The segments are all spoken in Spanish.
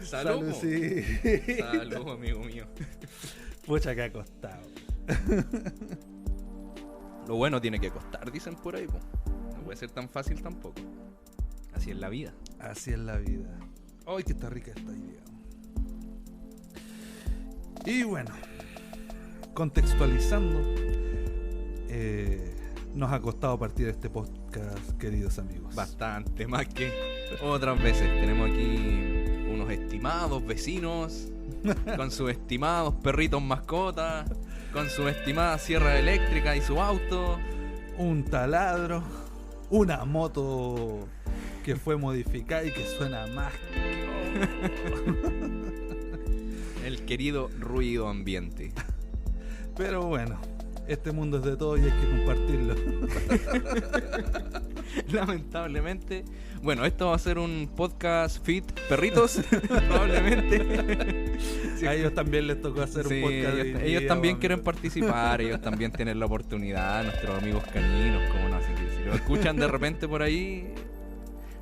Salud, sí. Salud, amigo mío. Pucha, que ha costado. Lo bueno tiene que costar, dicen por ahí, po. No puede ser tan fácil tampoco. Así es la vida. Así es la vida. Ay, que está rica esta idea. Y bueno, contextualizando, nos ha costado partir este podcast, queridos amigos. Bastante, más que otras veces. Tenemos aquí unos estimados vecinos con sus estimados perritos mascotas, con su estimada sierra eléctrica y su auto. Un taladro, una moto que fue modificada y que suena más. El querido ruido ambiente. Pero bueno, este mundo es de todos y hay que compartirlo. Lamentablemente. Bueno, esto va a ser un podcast fit perritos, probablemente. Sí. A ellos también les tocó hacer Sí, un podcast. ellos también quieren participar, ellos también tienen la oportunidad, nuestros amigos caninos, como no, así que si lo escuchan de repente por ahí,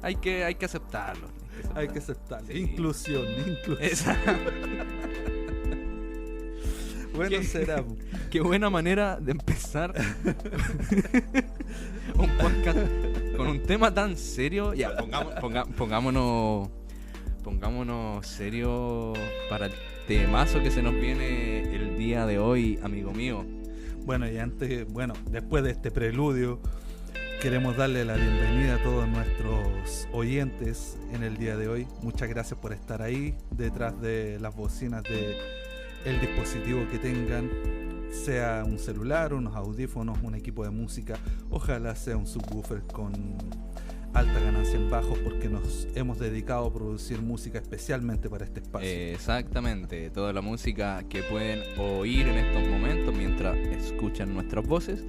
hay que aceptarlo. Hay que aceptarlo. Sí. Inclusión. Exacto. Bueno, ¿Qué? será. Qué buena manera de empezar un podcast con un tema tan serio. Ya, pongámonos serio para el temazo que se nos viene el día de hoy, amigo mío. Bueno, y después de este preludio, queremos darle la bienvenida a todos nuestros oyentes en el día de hoy. Muchas gracias por estar ahí, detrás de las bocinas de el dispositivo que tengan, sea un celular, unos audífonos, un equipo de música, ojalá sea un subwoofer con alta ganancia en bajos, porque nos hemos dedicado a producir música especialmente para este espacio. Exactamente, toda la música que pueden oír en estos momentos mientras escuchan nuestras voces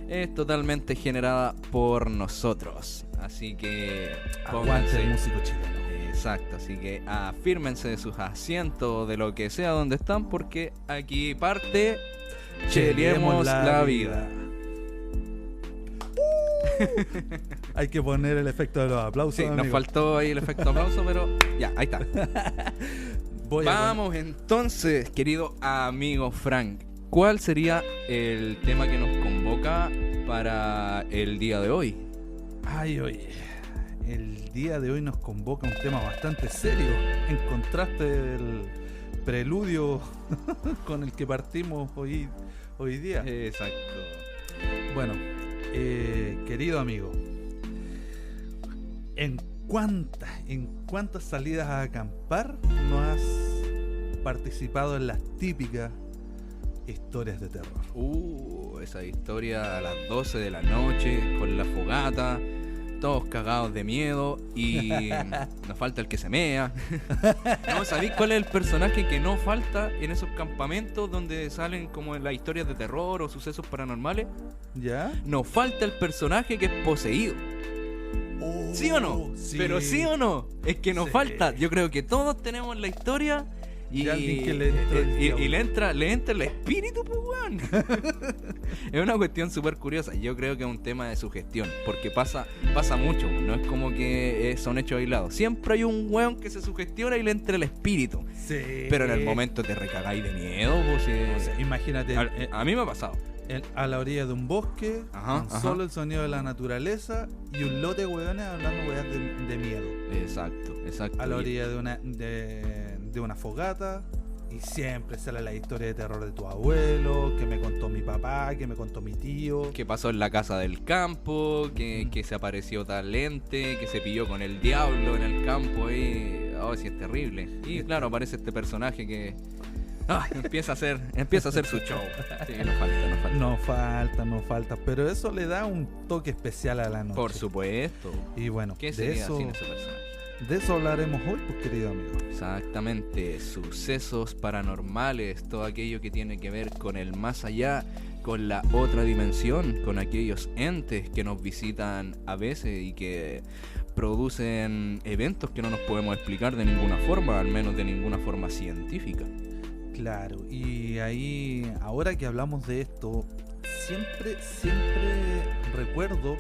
es totalmente generada por nosotros, así que Aguante el músico chileno. Exacto, así que afírmense de sus asientos, de lo que sea donde están, porque aquí parte Cheleemos la vida. Hay que poner el efecto de los aplausos. Sí, nos amigo. faltó ahí el efecto aplauso, pero ya, ahí está. Vamos entonces, querido amigo Frank, ¿cuál sería el tema que nos convoca para el día de hoy? Ay, oye, el día de hoy nos convoca un tema bastante serio, en contraste del preludio con el que partimos hoy día. Exacto. Bueno, querido amigo, ¿en cuántas salidas a acampar no has participado en las típicas historias de terror? Esa historia a las 12 de la noche con la fogata, todos cagados de miedo y nos falta el que se mea. ¿No sabéis cuál es el personaje que no falta en esos campamentos donde salen como en las historias de terror o sucesos paranormales? ¿Ya? Nos falta el personaje que es poseído. ¿Sí o no? Sí. Pero sí o no, es que nos Sí. falta. Yo creo que todos tenemos la historia y alguien que le entra el diablo. le entra el espíritu, pues, weón. Es una cuestión súper curiosa. Yo creo que es un tema de sugestión, porque pasa mucho. No es como que son hechos aislados. Siempre hay un weón que se sugestiona y le entra el espíritu. Sí. Pero en el momento te recagáis de miedo, pues. O sea, imagínate A mí me ha pasado. a la orilla de un bosque, Ajá, con ajá. solo el sonido de la naturaleza y un lote de hueones hablando weas de miedo. Exacto. A la orilla de una fogata, y siempre sale la historia de terror de tu abuelo, que me contó mi papá, que me contó mi tío. Que pasó en la casa del campo, que se apareció tal ente, que se pilló con el diablo en el campo ahí. Oh, sí, es terrible. Y claro, aparece este personaje que empieza a hacer su show. Sí, no falta. No falta, pero eso le da un toque especial a la noche. Por supuesto. Y bueno, ¿Qué de sería eso, sin ese personaje? de eso hablaremos hoy, pues, querido amigo. Exactamente, sucesos paranormales, todo aquello que tiene que ver con el más allá, con la otra dimensión, con aquellos entes que nos visitan a veces y que producen eventos que no nos podemos explicar de ninguna forma, al menos de ninguna forma científica. Claro, y ahí, ahora que hablamos de esto, siempre recuerdo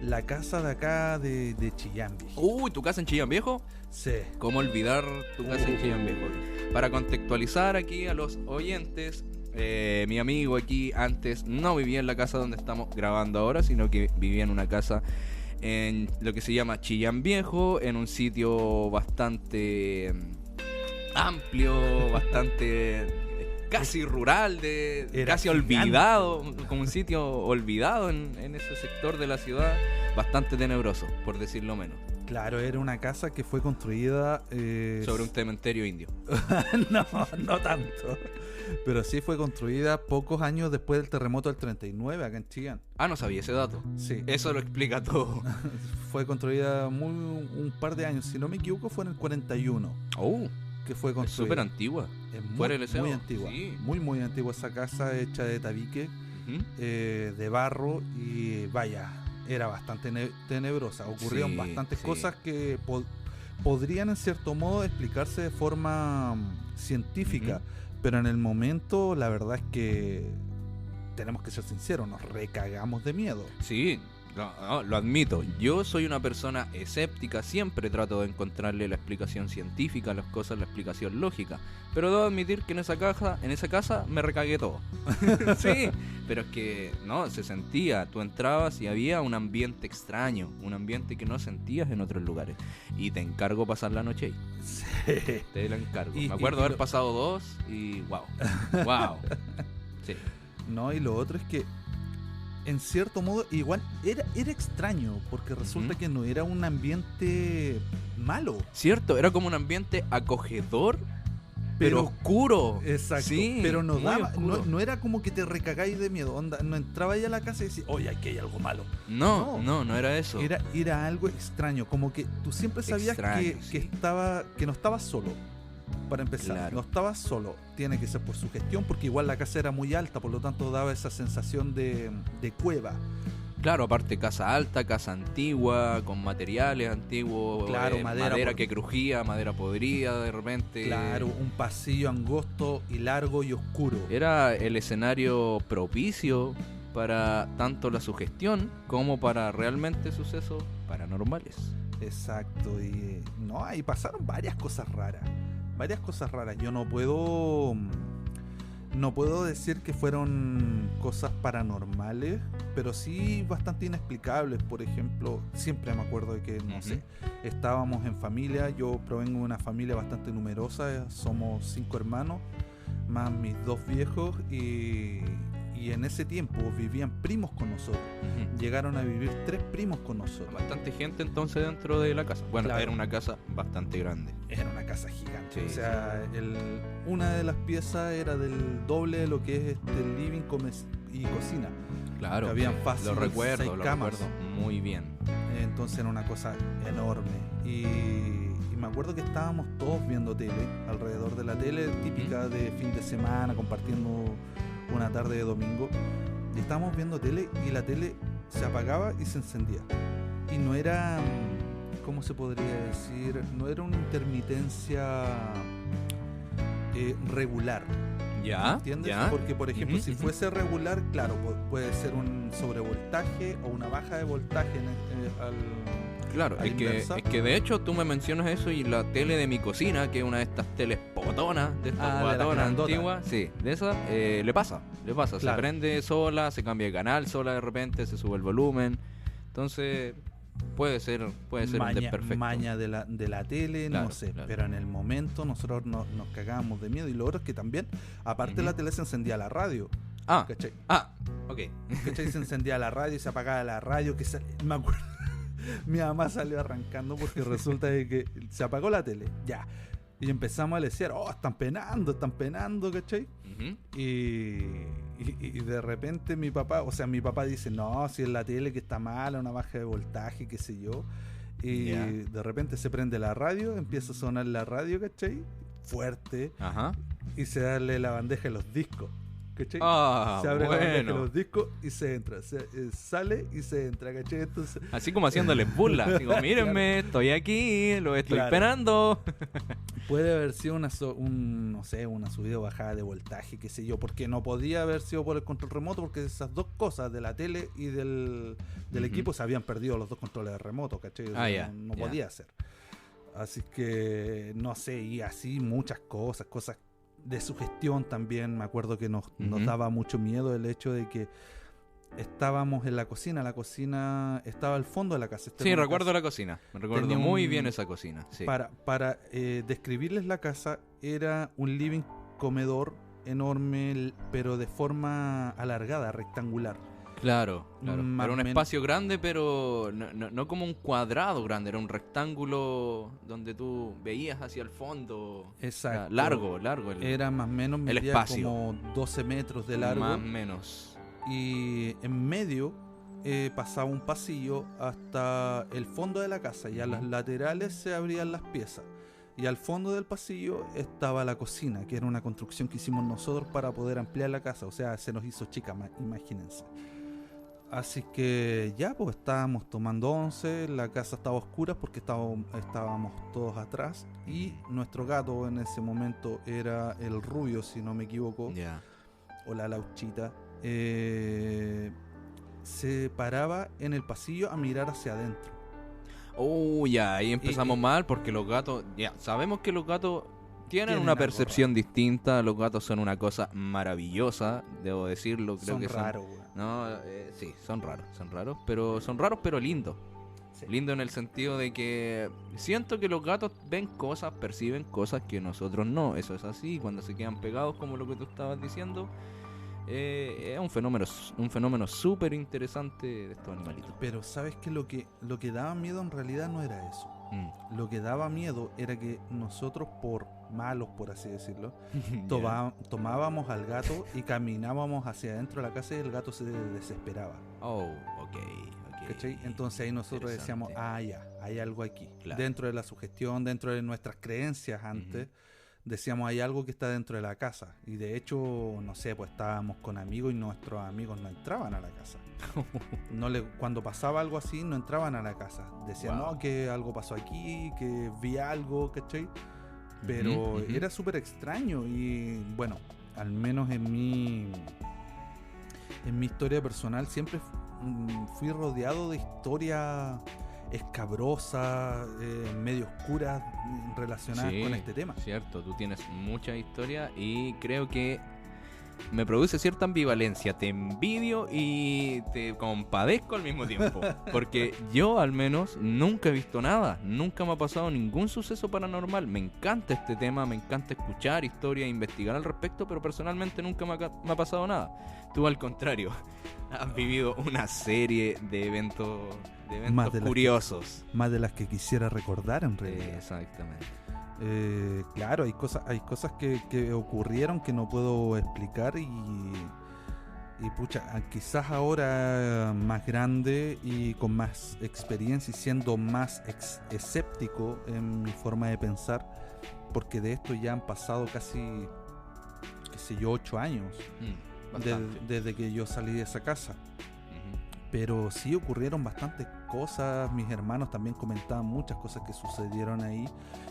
La casa de acá de Chillán, viejo. Uy, ¿tu casa en Chillán Viejo? Sí. ¿Cómo olvidar tu casa en Chillán Viejo? Para contextualizar aquí a los oyentes, mi amigo aquí antes no vivía en la casa donde estamos grabando ahora, sino que vivía en una casa en lo que se llama Chillán Viejo, en un sitio bastante amplio, bastante casi rural, casi gigante. Olvidado, como un sitio olvidado en ese sector de la ciudad, bastante tenebroso, por decirlo menos. Claro, era una casa que fue construida... Sobre un cementerio indio. no tanto. Pero sí fue construida pocos años después del terremoto del 39 acá en Chillán. Ah, no sabía ese dato. Sí. Eso lo explica todo. Fue construida un par de años, si no me equivoco fue en el 41 Oh, que fue es construida. súper antigua. Es Fuera del deseo. muy antigua. Sí. Muy antigua esa casa hecha de tabique, Ujú. de barro y vaya, era bastante tenebrosa. Ocurrieron Sí, bastantes sí. cosas que podrían en cierto modo explicarse de forma científica, pero en el momento la verdad es que tenemos que ser sinceros, nos recagamos de miedo. Sí, no, lo admito. Yo soy una persona escéptica, siempre trato de encontrarle la explicación científica a las cosas, la explicación lógica. Pero debo admitir que en esa casa me recagué todo. Sí, pero es que no, se sentía, tú entrabas y había un ambiente extraño, un ambiente que no sentías en otros lugares. Y te encargo pasar la noche ahí. Sí. Te la encargo. Y- Me acuerdo y haber lo- pasado 2 y wow. Sí. No, y lo otro es que en cierto modo igual era extraño, porque resulta Ujú. que no era un ambiente malo. Cierto, era como un ambiente acogedor, pero oscuro. Exacto, Sí, pero no muy daba, oscuro. no era como que te recagáis de miedo, onda, no entraba ya a la casa y decís, oye, aquí hay algo malo. No era eso. Era algo extraño, como que tú siempre sabías Extraño, sí. que no estabas solo. Para empezar, Claro. no estabas solo. Tiene que ser por su gestión, porque igual la casa era muy alta, por lo tanto daba esa sensación de cueva. Claro, aparte casa alta, casa antigua, con materiales antiguos, Claro, madera que crujía, madera podrida de repente. Claro, un pasillo angosto y largo y oscuro. Era el escenario propicio para tanto la sugestión como para realmente sucesos paranormales. Exacto, y no, ahí pasaron varias cosas raras. Varias cosas raras. Yo no puedo decir que fueron cosas paranormales, pero sí bastante inexplicables. Por ejemplo, siempre me acuerdo de que, no Ujú. sé, estábamos en familia. Yo provengo de una familia bastante numerosa, somos 5 hermanos, más mis 2 viejos, y en ese tiempo vivían primos con nosotros. Ujú. Llegaron a vivir 3 primos con nosotros. Bastante gente entonces dentro de la casa. Bueno, Claro. era una casa bastante grande. Era una casa gigante. Sí, O sea, una de las piezas era del doble de lo que es el living y cocina. Claro, Habían sí, fácil lo 6 recuerdo camas. muy bien. Entonces era una cosa enorme. Y me acuerdo que estábamos todos viendo tele, alrededor de la tele típica de fin de semana, compartiendo una tarde de domingo. Y estábamos viendo tele y la tele se apagaba y se encendía. Y no era, ¿cómo se podría decir? No era una intermitencia regular. ¿Ya? ¿Entiendes? ¿Ya? Porque, por ejemplo, Ujú, si ujú. fuese regular, claro, puede ser un sobrevoltaje o una baja de voltaje Claro, a la es que, inversa. es que de hecho tú me mencionas eso y la tele de mi cocina, que es una de estas teles potonas, de estas Ah, de las guatonas grandotas. antiguas, sí, de esas, le pasa, Claro. se prende sola, se cambia de canal sola de repente, se sube el volumen, entonces puede ser un desperfecto. maña de la tele, Claro, no sé, claro. pero en el momento nosotros nos cagábamos de miedo. Y lo otro es que también, aparte de la Ujú. tele, se encendía la radio, Ah, ¿cachai? ok. ¿Cachai? Se encendía la radio y se apagaba la radio, me acuerdo, mi mamá salió arrancando porque resulta de que se apagó la tele, ya. Y empezamos a decir, oh, están penando, ¿cachai? Ujú. Y de repente mi papá dice, no, si es la tele que está mala, una baja de voltaje, qué sé yo. Y Ya. de repente se prende la radio, empieza a sonar la radio, ¿cachai? Fuerte, Ajá. y se darle la bandeja de los discos. ¿cachai? Ah, Se abre la bandeja de bueno. los discos y se entra. Sale y se entra, ¿cachai? Entonces, Así como haciéndoles burla. Digo, mírenme, estoy aquí, lo estoy Claro. esperando. puede haber sido no sé, una subida o bajada de voltaje, qué sé yo, porque no podía haber sido por el control remoto, porque esas dos cosas, de la tele y del Ujú. equipo, se habían perdido los dos controles de remoto, ¿cachai? O sea, Ya, no ya. podía ser. Así que, no sé, y así muchas cosas de sugestión también. Me acuerdo que nos Ujú. daba mucho miedo el hecho de que estábamos en la cocina estaba al fondo de la casa. Esta Sí, era una recuerdo casa. la cocina. Me recuerdo Tenía muy un- bien esa cocina. Sí. Para describirles la casa, era un living comedor enorme, pero de forma alargada, rectangular. Claro. Más Era un men- espacio grande, pero no como un cuadrado grande, era un rectángulo donde tú veías hacia el fondo. Exacto. Largo. Era más o menos, el medía espacio. como 12 metros de largo. Más o menos. Y en medio pasaba un pasillo hasta el fondo de la casa, y a las laterales se abrían las piezas, y al fondo del pasillo estaba la cocina, que era una construcción que hicimos nosotros para poder ampliar la casa. O sea, se nos hizo chica, imagínense. Así que ya, pues estábamos tomando once, la casa estaba oscura porque estábamos todos atrás, y nuestro gato en ese momento era el Rubio, si no me equivoco, Ya. o la Lauchita. Se paraba en el pasillo a mirar hacia adentro. Ya, ahí empezamos Y- mal porque los gatos, ya, sabemos que los gatos tienen Tienen una algo percepción distinta. Los gatos son una cosa maravillosa, debo decirlo. Creo Son que raros, weón. No, sí, son raros, pero son raros pero lindos. Sí. Lindo en el sentido de que siento que los gatos ven cosas, perciben cosas que nosotros no. Eso es así. Cuando se quedan pegados, como lo que tú estabas diciendo, es un fenómeno súper interesante de estos animalitos. Pero sabes que lo que daba miedo en realidad no era eso. Mm. Lo que daba miedo era que nosotros, por malos, por así decirlo, Ya. tomábamos al gato y caminábamos hacia adentro de la casa, y el gato se desesperaba. Oh, ok. ¿Cachai? Entonces ahí nosotros decíamos, Interesante. ya, hay algo aquí. Claro. Dentro de la sugestión, dentro de nuestras creencias antes, decíamos, hay algo que está dentro de la casa. Y de hecho, no sé, pues estábamos con amigos y nuestros amigos no entraban a la casa. Cuando pasaba algo así, no entraban a la casa. Decían, Wow. no, que algo pasó aquí, que vi algo, ¿cachai? Pero Ujú, ujú. era súper extraño. Y bueno, al menos en mi historia personal siempre fui rodeado de historias escabrosas, medio oscuras, relacionadas Sí, con este tema. Cierto, tú tienes mucha historia y creo que me produce cierta ambivalencia. Te envidio y te compadezco al mismo tiempo. Porque yo al menos nunca he visto nada. Nunca me ha pasado ningún suceso paranormal. Me encanta este tema, me encanta escuchar historias e investigar al respecto, pero personalmente nunca me ha pasado nada. Tú al contrario, has vivido una serie de eventos Más de las curiosos. Más de las que quisiera recordar, en realidad. Exactamente. Claro, hay cosas que ocurrieron que no puedo explicar, y pucha, quizás ahora más grande y con más experiencia y siendo más escéptico en mi forma de pensar, porque de esto ya han pasado casi, qué sé yo, 8 años Bastante. desde que yo salí de esa casa. Pero sí ocurrieron bastantes cosas. Mis hermanos también comentaban muchas cosas que sucedieron ahí.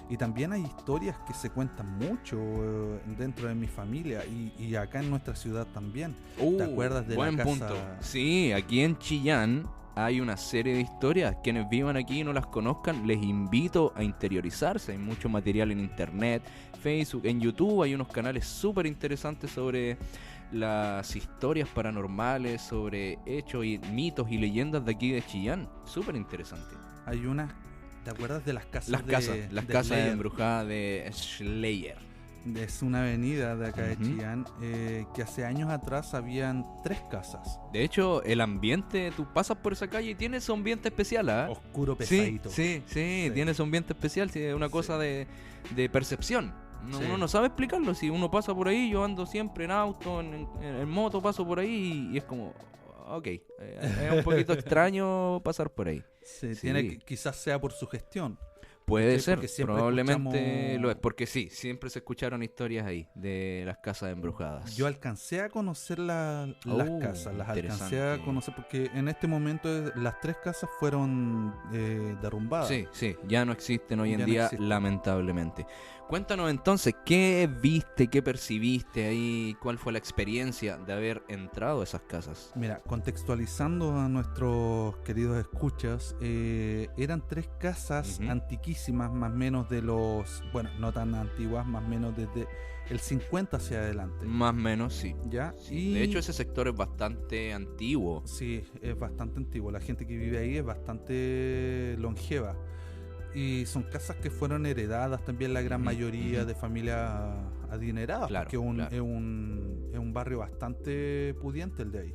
Y también hay historias que se cuentan mucho dentro de mi familia y acá en nuestra ciudad también. ¿Te acuerdas de buen la casa? punto. Sí, aquí en Chillán hay una serie de historias. Quienes vivan aquí y no las conozcan, les invito a interiorizarse. Hay mucho material en internet, Facebook, en YouTube. Hay unos canales súper interesantes sobre las historias paranormales, sobre hechos y mitos y leyendas de aquí de Chillán. Súper interesante. Hay unas... ¿Te acuerdas de las casas? Las de casas Slayer? embrujadas de Slayer. Es una avenida de acá de Ujú. Chillán, que hace años atrás habían 3 casas. De hecho, el ambiente, tú pasas por esa calle y tiene ese ambiente especial, ¿ah? Oscuro, Sí, pesadito. sí, tiene ese ambiente especial, sí, es una cosa de percepción. Sí. Uno no sabe explicarlo. Si uno pasa por ahí, yo ando siempre en auto, en moto, paso por ahí y es como, ok, es un poquito extraño pasar por ahí. Sí, Sí. quizás sea por su gestión. Puede Sí, ser, porque siempre probablemente escuchamos- lo es, porque sí, siempre se escucharon historias ahí de las casas embrujadas. Yo alcancé a conocer las Oh, casas, las alcancé a interesante. conocer porque en este momento las 3 casas fueron derrumbadas. Sí, sí, ya no existen hoy en Ya no día, existen. lamentablemente. Cuéntanos entonces, ¿qué viste, qué percibiste ahí? ¿Cuál fue la experiencia de haber entrado a esas casas? Mira, contextualizando a nuestros queridos escuchas, eran 3 casas Ujú. antiquísimas, más o menos de los, bueno, no tan antiguas, más o menos desde el 50 hacia adelante. Más o menos, sí. ¿Ya? Sí. De hecho, ese sector es bastante antiguo. Sí, es bastante antiguo. La gente que vive ahí es bastante longeva. Y son casas que fueron heredadas también la gran Ujú, mayoría ujú. de familias adineradas, Claro, porque claro. es un barrio bastante pudiente el de ahí.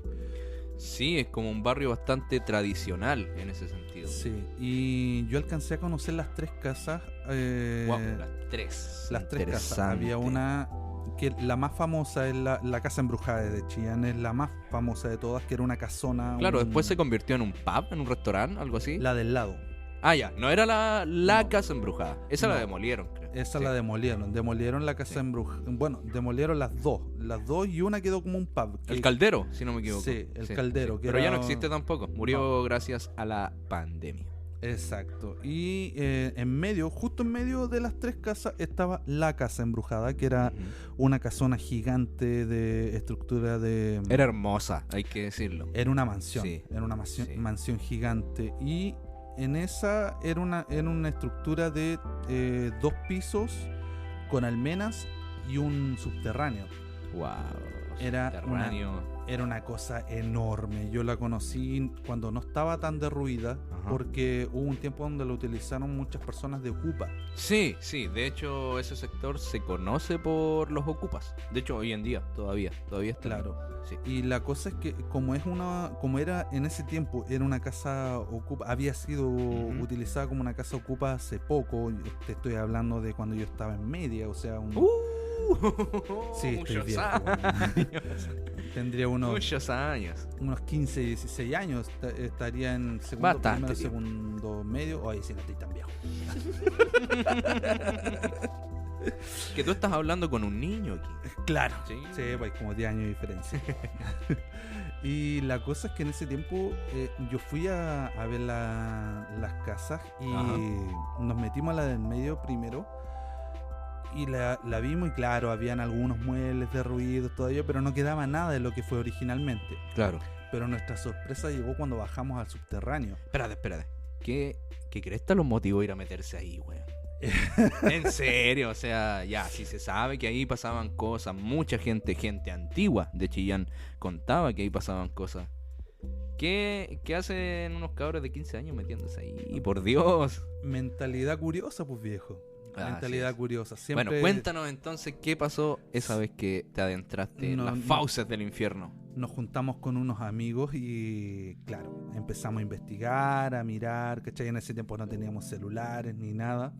Sí, es como un barrio bastante tradicional en ese sentido. Sí, y yo alcancé a conocer las 3 casas. Wow, las tres. Las 3 casas. Interesante. Había una que la más famosa es la Casa Embrujada de Chillán, es la más famosa de todas, que era una casona. Claro, después se convirtió en un pub, en un restaurante, algo así. La del lado. Ah, ya, no era la No. casa embrujada. Esa No. la demolieron, creo. Esa Sí. la demolieron. Demolieron la casa Sí. embrujada. Bueno, demolieron las dos. Las dos y una quedó como un pub. El Caldero, si no me equivoco. Sí, el Caldero, que Pero ya era- no existe tampoco. Murió gracias a la pandemia. Exacto. Y en medio, justo en medio de las 3 casas, estaba la casa embrujada, que era Ujú. una casona gigante de estructura de... Era hermosa, hay que decirlo. Era una mansión. Sí, Era una sí. mansión gigante. Y en esa era una estructura de 2 pisos con almenas y un subterráneo. Wow. Era Subterráneo. Era una cosa enorme. Yo la conocí cuando no estaba tan derruida, Ajá. porque hubo un tiempo donde la utilizaron muchas personas de Ocupa. Sí, sí. De hecho, ese sector se conoce por los ocupas. De hecho, hoy en día todavía está. Claro. Sí. Y la cosa es que como era en ese tiempo, era una casa Ocupa, había sido Ujú. utilizada como una casa Ocupa hace poco. Te estoy hablando de cuando yo estaba en media, o sea, sí, estoy muchos viejo. años. Tendría Muchos años. unos 15, 16 años. Estaría en segundo, Bastante primero, tiempo. segundo medio. Oye, si no estoy tan viejo. Que tú estás hablando con un niño aquí. Claro. Sí. Sí, pues como 10 años de diferencia. Y la cosa es que en ese tiempo yo fui a ver las casas y Ajá. nos metimos a la del medio primero. Y la vimos y claro, habían algunos muebles derruidos todavía, pero no quedaba nada de lo que fue originalmente. Claro. Pero nuestra sorpresa llegó cuando bajamos al subterráneo. Espérate. ¿Qué cresta los motivó a ir a meterse ahí, weón? En serio, o sea, ya, si se sabe que ahí pasaban cosas, mucha gente antigua de Chillán contaba que ahí pasaban cosas. ¿Qué hacen unos cabros de 15 años metiéndose ahí? Por Dios. Mentalidad curiosa, pues viejo. Así Mentalidad es. curiosa. Siempre... Bueno, cuéntanos entonces qué pasó esa vez que te adentraste en No, las no. fauces del infierno. Nos juntamos con unos amigos y, claro, empezamos a investigar, a mirar, ¿cachai? En ese tiempo no teníamos celulares ni nada,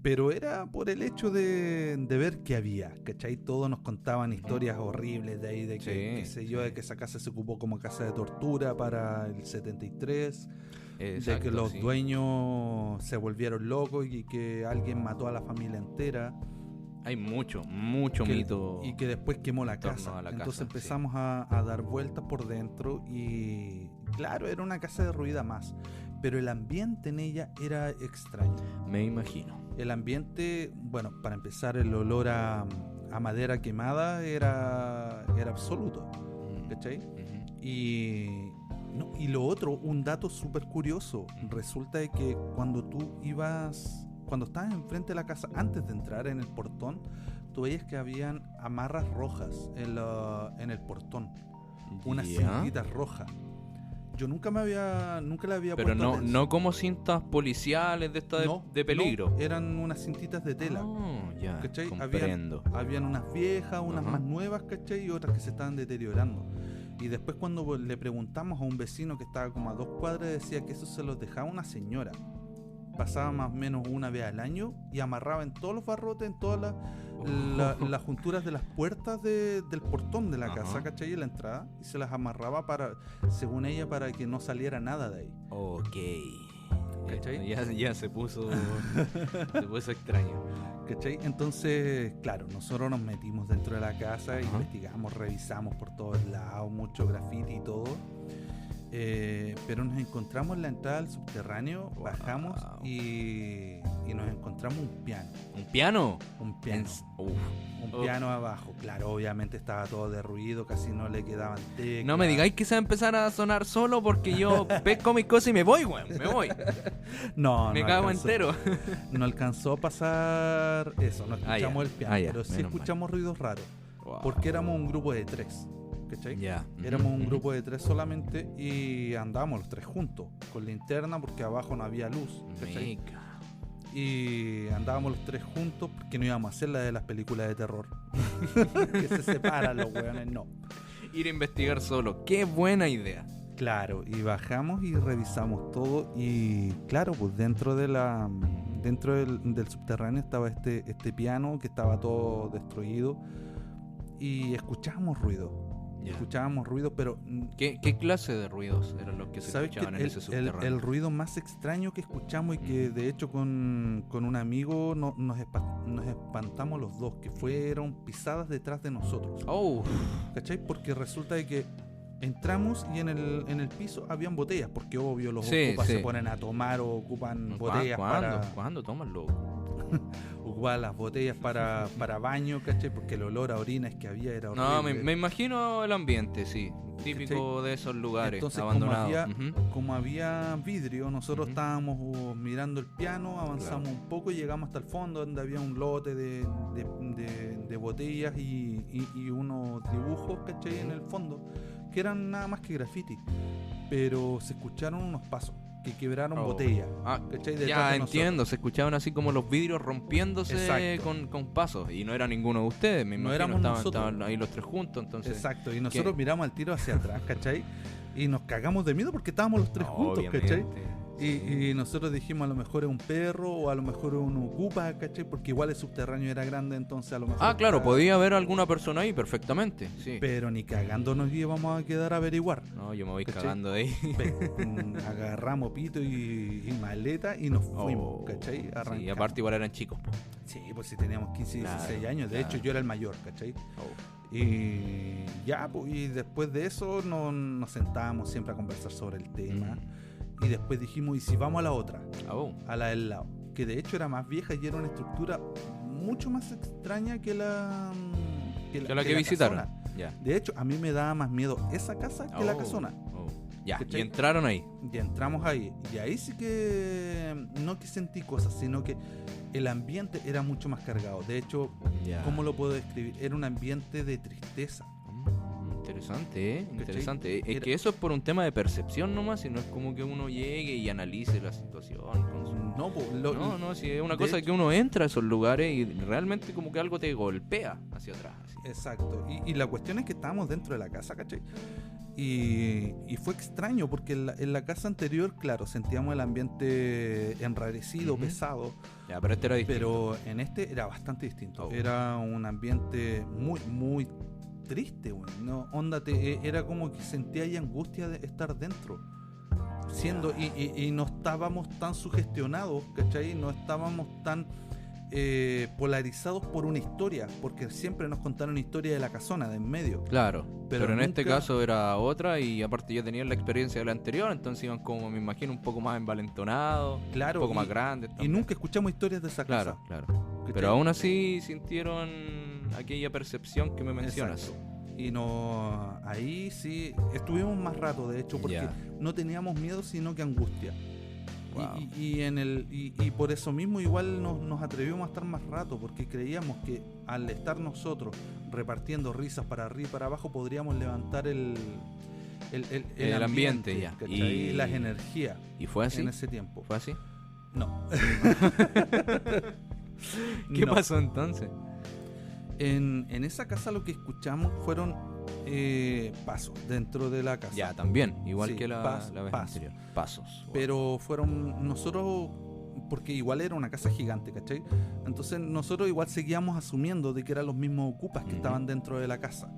pero era por el hecho de ver qué había, ¿cachai? Todos nos contaban historias horribles de ahí, de que, Sí, qué sé yo, sí. de que esa casa se ocupó como casa de tortura para el 73, de Exacto, que los sí. dueños se volvieron locos y que alguien mató a la familia entera. Hay mucho que- mito. y que después quemó la en torno casa. a la Entonces casa, empezamos a dar vueltas por dentro y claro, era una casa derruida más, pero el ambiente en ella era extraño. Me imagino. El ambiente, bueno, para empezar, el olor a madera quemada era absoluto, ¿cachai? Ujú. Y, no, y lo otro, un dato súper curioso, resulta de que cuando estabas enfrente de la casa, antes de entrar en el portón, tú veías que habían amarras rojas en el portón, unas Ya. cintitas rojas. Yo nunca le había Pero puesto no, atención. no como cintas policiales de esta No, de peligro. no, eran unas cintitas de tela. Oh, ya, ¿Cachai? comprendo. Habían unas viejas, unas Ajá. más nuevas, ¿cachai? Y otras que se estaban deteriorando. Y después cuando le preguntamos a un vecino que estaba como a 2 cuadras, decía que eso se los dejaba una señora. Pasaba más o menos una vez al año y amarraba en todos los barrotes, en todas las junturas de las puertas del portón de la Ajá. casa, ¿cachai? En la entrada. Y se las amarraba según ella, para que no saliera nada de ahí. Ok. ¿cachai? Ya se puso extraño. ¿Cachai? Entonces, claro, nosotros nos metimos dentro de la casa, investigamos, revisamos por todos lados, mucho graffiti y todo. Pero nos encontramos en la entrada al subterráneo, bajamos y nos encontramos un piano. ¿Un piano? Un piano. Un piano abajo. Claro, obviamente estaba todo derruido, casi no le quedaban teclas. No me digáis que se va a empezar a sonar solo porque yo pesco mis cosas y me voy, weón. Me voy. Me cago entero. No alcanzó a pasar eso, no escuchamos el piano, pero sí escuchamos ruidos raros. Wow. Porque éramos un grupo de 3. ¿Cachai? Éramos un grupo de 3 solamente y andábamos los 3 juntos con linterna porque abajo no había luz, ¿cachai? Y andábamos los 3 juntos porque no íbamos a hacer la de las películas de terror que se separan los weones, no. Ir a investigar solo, qué buena idea. Claro, y bajamos y revisamos todo y claro, pues dentro del subterráneo estaba este piano que estaba todo destruido y escuchábamos ruido. Escuchábamos ruido, pero... ¿Qué clase de ruidos eran los que se escuchaban en ese subterráneo? El ruido más extraño que escuchamos y que de hecho con un amigo nos espantamos los dos, que fueron pisadas detrás de nosotros. ¿Cachai? Porque resulta de que entramos y en el piso habían botellas, porque obvio los ocupas se ponen a tomar o ocupan botellas ¿Cuándo toman los? Ocupaban las botellas para baño, ¿cachai? Porque el olor a orina es que había era horrible. No, me imagino el ambiente, sí. Típico, ¿cachai? De esos lugares. Entonces, abandonados. Como había vidrio, nosotros estábamos mirando el piano, avanzamos un poco y llegamos hasta el fondo donde había un lote de botellas y unos dibujos, ¿cachai? En el fondo, que eran nada más que graffiti. Pero se escucharon unos pasos que quebraron botellas. Ya entiendo, se escuchaban así como los vidrios rompiéndose con pasos. Y no era ninguno de ustedes, me imagino, estaban ahí los 3 juntos. Entonces, exacto, y nosotros miramos al tiro hacia atrás, ¿cachai? Y nos cagamos de miedo porque estábamos los 3 juntos, ¿cachai? Y nosotros dijimos a lo mejor es un perro o a lo mejor es un ocupa, ¿cachai? Porque igual el subterráneo era grande, entonces a lo mejor... claro, podía haber alguna persona ahí perfectamente, sí. Pero ni cagando nos íbamos a quedar a averiguar. No, yo me voy cagando de ahí. Agarramos pito y maleta y nos fuimos, ¿cachai? Sí, y aparte igual eran chicos. Sí, pues si teníamos 15 y 16 años. De hecho, yo era el mayor, ¿cachai? Y ya, pues, y después de eso nos sentábamos siempre a conversar sobre el tema. Y después dijimos, ¿y si vamos a la otra? A la del lado. Que de hecho era más vieja y era una estructura mucho más extraña que la que visitaron. De hecho, a mí me daba más miedo esa casa que la casona. Y entraron ahí. Y entramos ahí. Y ahí sí que no que sentí cosas, sino que el ambiente era mucho más cargado. De hecho, ¿cómo lo puedo describir? Era un ambiente de tristeza. Interesante, interesante. Es que eso es por un tema de percepción nomás, y no es como que uno llegue y analice la situación. No, si es una cosa que uno entra a esos lugares y realmente como que algo te golpea hacia atrás. Así. Exacto. Y la cuestión es que estábamos dentro de la casa, ¿cachai? Y fue extraño porque en la casa anterior, claro, sentíamos el ambiente enrarecido, pesado. Pero este era distinto. Pero en este era bastante distinto. Era un ambiente muy, muy triste, ¿no? Era como que sentía ahí angustia de estar dentro. Y no estábamos tan sugestionados, ¿cachai? No estábamos tan polarizados por una historia, porque siempre nos contaron una historia de la casona, de en medio. Claro, pero en este caso era otra, y aparte ya tenían la experiencia de la anterior, entonces iban como, me imagino, un poco más envalentonados, un poco más grandes. Y nunca escuchamos historias de esa casa. Claro. Pero aún así sintieron aquella percepción que me mencionas. Exacto. Y ahí sí estuvimos más rato, de hecho, porque no teníamos miedo sino que angustia. Y por eso mismo igual nos atrevimos a estar más rato, porque creíamos que al estar nosotros repartiendo risas para arriba y para abajo podríamos levantar el ambiente y las energías. ¿Y fue así? En ese tiempo. ¿Fue así? No. ¿Qué pasó entonces? En esa casa lo que escuchamos fueron pasos dentro de la casa. También, igual que la vez anterior. Pasos. Pero fueron nosotros, porque igual era una casa gigante, ¿cachai? Entonces nosotros igual seguíamos asumiendo de que eran los mismos ocupas que estaban dentro de la casa.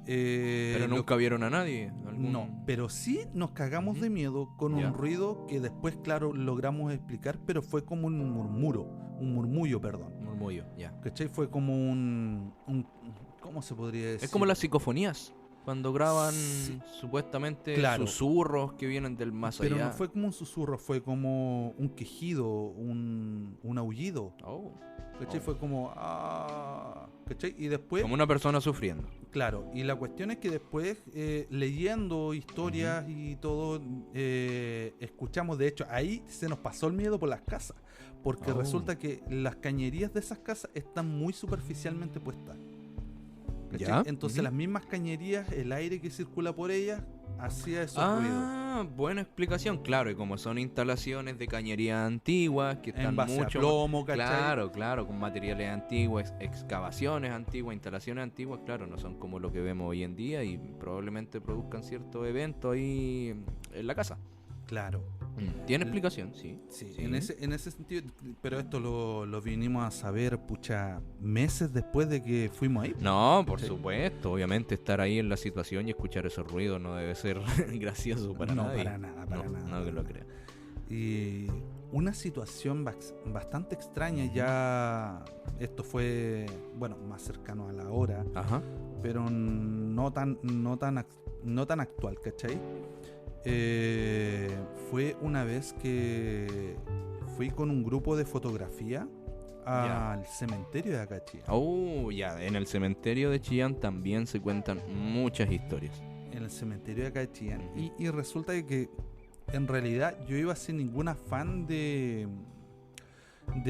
Pero nunca vieron a nadie. algún...? No, pero sí nos cagamos Ujú. de miedo con Ya. un ruido que después, claro, logramos explicar, pero fue como un murmullo, perdón. Murmullo, ya. ¿Cachai? Fue como ¿cómo se podría decir? Es como las psicofonías, cuando graban Sí. supuestamente Claro. susurros que vienen del más Pero allá. no fue como un susurro, fue como un quejido, un aullido. Oh, ¿Cachai? Oh. Fue como... Ah, ¿cachai? Y después... como una persona sufriendo. Claro, y la cuestión es que después, leyendo historias y todo, escuchamos, de hecho, ahí se nos pasó el miedo por las casas, porque Oh. resulta que las cañerías de esas casas están muy superficialmente puestas. ¿Cachai? Ya. Entonces Ujú. las mismas cañerías, el aire que circula por ellas, hacía esos ruidos. Ah, buena explicación. Claro, y como son instalaciones de cañería antiguas que están En base mucho a plomo, ¿cachai? claro, con materiales antiguos, excavaciones antiguas, instalaciones antiguas, claro, no son como lo que vemos hoy en día y probablemente produzcan ciertos eventos ahí en la casa. Claro. Tiene explicación, sí. Sí, en ese sentido, pero esto lo vinimos a saber, pucha, meses después de que fuimos ahí. No, por Sí. supuesto, obviamente estar ahí en la situación y escuchar esos ruidos no debe ser gracioso para No, nadie. para nada, para No, nada. no que lo crea. Y una situación bastante extraña, ya esto fue, bueno, más cercano a la hora, Ajá. pero no tan actual, ¿cachai? Fue una vez que fui con un grupo de fotografía Ya. al cementerio de Acachía. Oh, ya, en el cementerio de Chillán también se cuentan muchas historias. En el cementerio de Acachía. Y resulta de que en realidad yo iba sin ningún afán de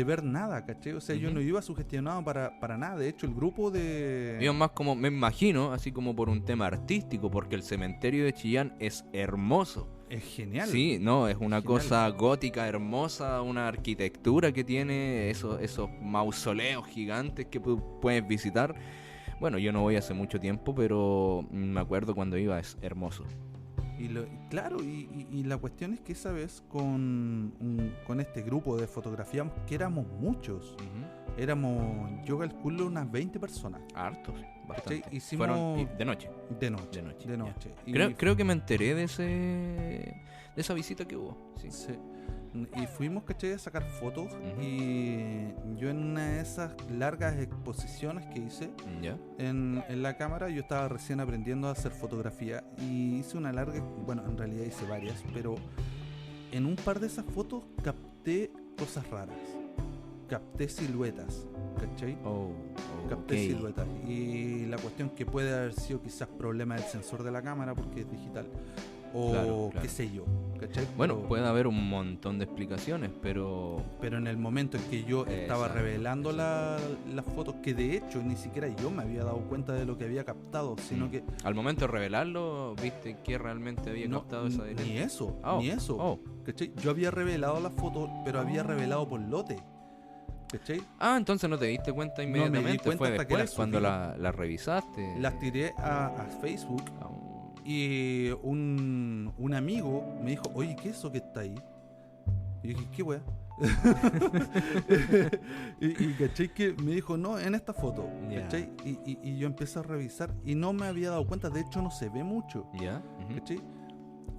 ver nada, ¿cachai? O sea, yo Ujú. no iba sugestionado para nada. De hecho, el grupo de... Yo más como, me imagino, así como por un tema artístico, porque el cementerio de Chillán es hermoso. Es genial. Sí, no, es una Genial. cosa gótica hermosa, una arquitectura que tiene esos mausoleos gigantes que puedes visitar. Bueno, yo no voy hace mucho tiempo, pero me acuerdo cuando iba, es hermoso. Claro, y la cuestión es que esa vez con este grupo de fotografía, que éramos muchos, éramos, yo calculo, unas 20 personas Hartos, bastante. ¿Cachai? Hicimos- Fueron de noche. de noche. De noche, De ya. noche. Y Creo que me enteré de esa visita que hubo. Sí. sí. Y fuimos, ¿cachai? A sacar fotos. Ujú. Y yo en una de esas largas exposiciones que hice ¿Ya? en la cámara, yo estaba recién aprendiendo a hacer fotografía. Y hice una larga, bueno, en realidad hice varias, pero en un par de esas fotos capté cosas raras. Capté siluetas, ¿cachai? Oh, Capté ok. siluetas. Y la cuestión que puede haber sido quizás problema del sensor de la cámara porque es digital. O Claro, qué sé yo, ¿cachai? Bueno, Pero- puede haber un montón de explicaciones, pero... Pero en el momento en que yo estaba Exacto, revelando las fotos, que de hecho ni siquiera yo me había dado cuenta de lo que había captado, sino Mm. que Al momento de revelarlo, viste que realmente había no, captado esa ni eso, Oh, ni eso. oh. ¿Cachai? Yo había revelado las fotos, pero había revelado por lote. ¿Cachai? Ah, entonces no te diste cuenta me di inmediatamente, cuenta fue hasta que después las cuando subí. la revisaste. Las tiré a Facebook. Y un amigo me dijo, oye, ¿qué es eso que está ahí? Y yo dije, ¿qué wea? y ¿cachai? Que me dijo, no, en esta foto, Ya. ¿cachai? Y yo empecé a revisar y no me había dado cuenta, de hecho no se ve mucho, ¿Ya? Ujú. ¿cachai?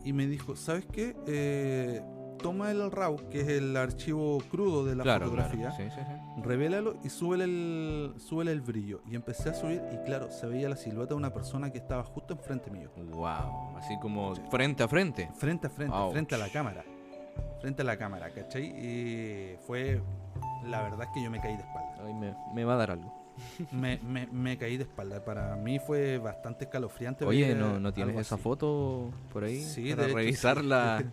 Y me dijo, ¿sabes qué? Toma el RAW, que es el archivo crudo de la Claro, fotografía, claro. Sí, sí, sí. revélalo y súbele el brillo. Y empecé a subir y claro, se veía la silueta de una persona que estaba justo enfrente mío. Wow, así como frente a frente. Frente a frente, Ouch. frente a la cámara. Frente a la cámara, ¿cachai? Y fue... La verdad es que yo me caí de espalda. Ay, me va a dar algo. me caí de espalda. Para mí fue bastante escalofriante. Oye, ver ¿no tienes algo esa así. foto por ahí? Sí, para de hecho, revisarla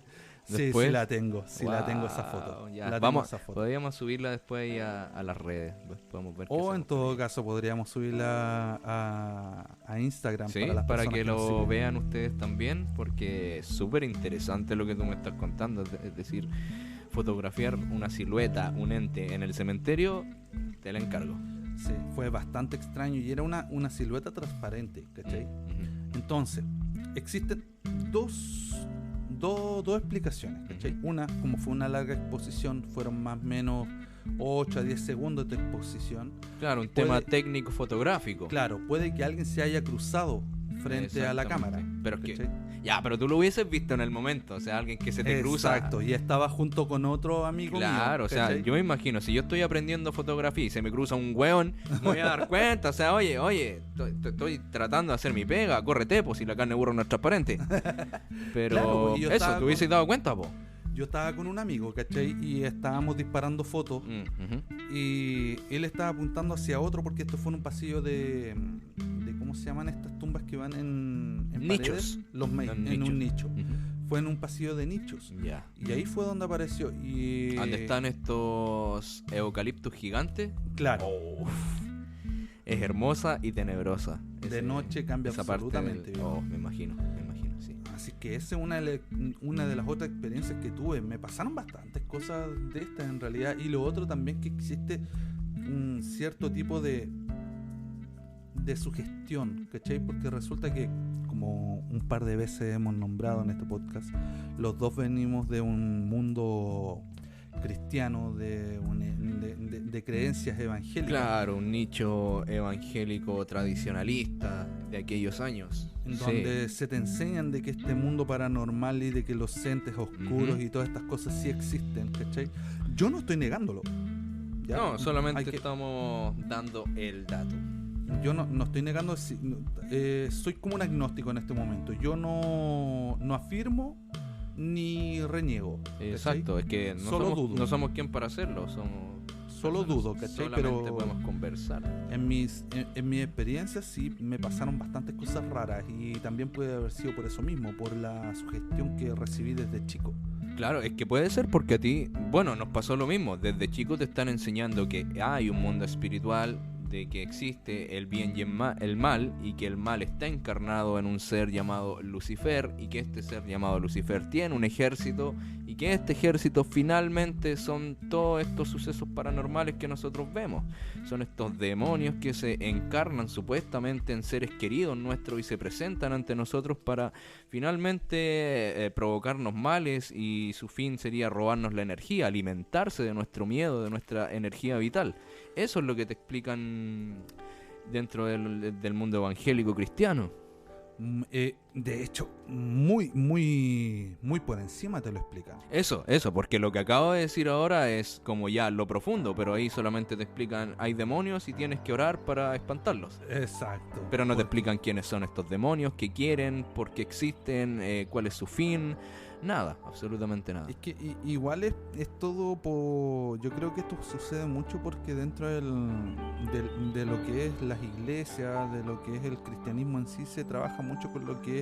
Sí, después. sí la tengo. Sí la tengo esa Wow, foto. ya. La tengo Vamos, esa foto. podríamos subirla después ahí a las redes. Pues podemos ver qué O en hacemos. todo caso podríamos subirla a Instagram Sí, para las para personas que nos lo siguen. vean ustedes también, porque es súper interesante lo que tú me estás contando. Es decir, fotografiar una silueta, un ente en el cementerio, te la encargo. Sí, fue bastante extraño y era una silueta transparente, ¿cachai? Ujú. Entonces, existen dos explicaciones, ¿cachai? Ujú. Una, como fue una larga exposición, fueron más o menos 8 a 10 segundos de exposición. Claro, un Puede- tema técnico fotográfico. Claro, puede que alguien se haya cruzado frente a la cámara. Pero es que, ¿cachai? ya, pero tú lo hubieses visto en el momento, o sea, alguien que se te cruza. Exacto, y estaba junto con otro amigo mío. Claro, o sea, ¿cachai? yo me imagino, si yo estoy aprendiendo fotografía y se me cruza un weón, me voy a dar cuenta, o sea, oye, estoy tratando de hacer mi pega, córrete, pues si la carne de burro no es transparente. Pero Claro, pues, yo eso, estaba ¿te hubieses dado cuenta, po? Yo estaba con un amigo, ¿cachai? Y estábamos disparando fotos. Y él estaba apuntando hacia otro porque esto fue en un pasillo de ¿cómo se llaman estas tumbas que van en Nichos. paredes? En nichos. un nicho. Fue en un pasillo de nichos. Ya. Y ahí fue donde apareció. Y ¿Dónde están estos eucaliptus gigantes? claro, Uf. Es hermosa y tenebrosa. de noche cambia esa absolutamente. Parte me imagino, sí. Así que esa es una de las otras experiencias que tuve. Me pasaron bastantes cosas de estas en realidad. Y lo otro también que existe un cierto tipo de sugestión, ¿cachai? Porque resulta que, como un par de veces hemos nombrado en este podcast, los dos venimos de un mundo cristiano, de creencias evangélicas. Claro, un nicho evangélico tradicionalista de aquellos años. En donde se te enseñan de que este mundo paranormal y de que los entes oscuros y todas estas cosas sí existen, ¿cachai? Yo no estoy negándolo. ¿ya? No, solamente estamos dando el dato. Yo no estoy negando, soy como un agnóstico en este momento. Yo no afirmo ni reniego. ¿cachai? Exacto, es que no somos quien para hacerlo, solo dudo, ¿cachai? Solamente Pero podemos conversar. en mi experiencia sí me pasaron bastantes cosas raras y también puede haber sido por eso mismo, por la sugestión que recibí desde chico. Claro, es que puede ser porque a ti, bueno, nos pasó lo mismo. Desde chico te están enseñando que hay un mundo espiritual, de que existe el bien y el mal, y que el mal está encarnado en un ser llamado Lucifer, y que este ser llamado Lucifer tiene un ejército, y que este ejército finalmente son todos estos sucesos paranormales que nosotros vemos. Son estos demonios que se encarnan supuestamente en seres queridos nuestros y se presentan ante nosotros para finalmente provocarnos males, y su fin sería robarnos la energía, alimentarse de nuestro miedo, de nuestra energía vital. Eso es lo que te explican dentro del mundo evangélico cristiano. De hecho, muy por encima te lo explican. Eso, porque lo que acabo de decir ahora es como ya lo profundo, pero ahí solamente te explican hay demonios y tienes que orar para espantarlos. Exacto. Pero no te explican quiénes son estos demonios, qué quieren, por qué existen, cuál es su fin. Nada, absolutamente nada. Es que igual es todo yo creo que esto sucede mucho porque dentro de lo que es las iglesias, de lo que es el cristianismo en sí, se trabaja mucho con lo que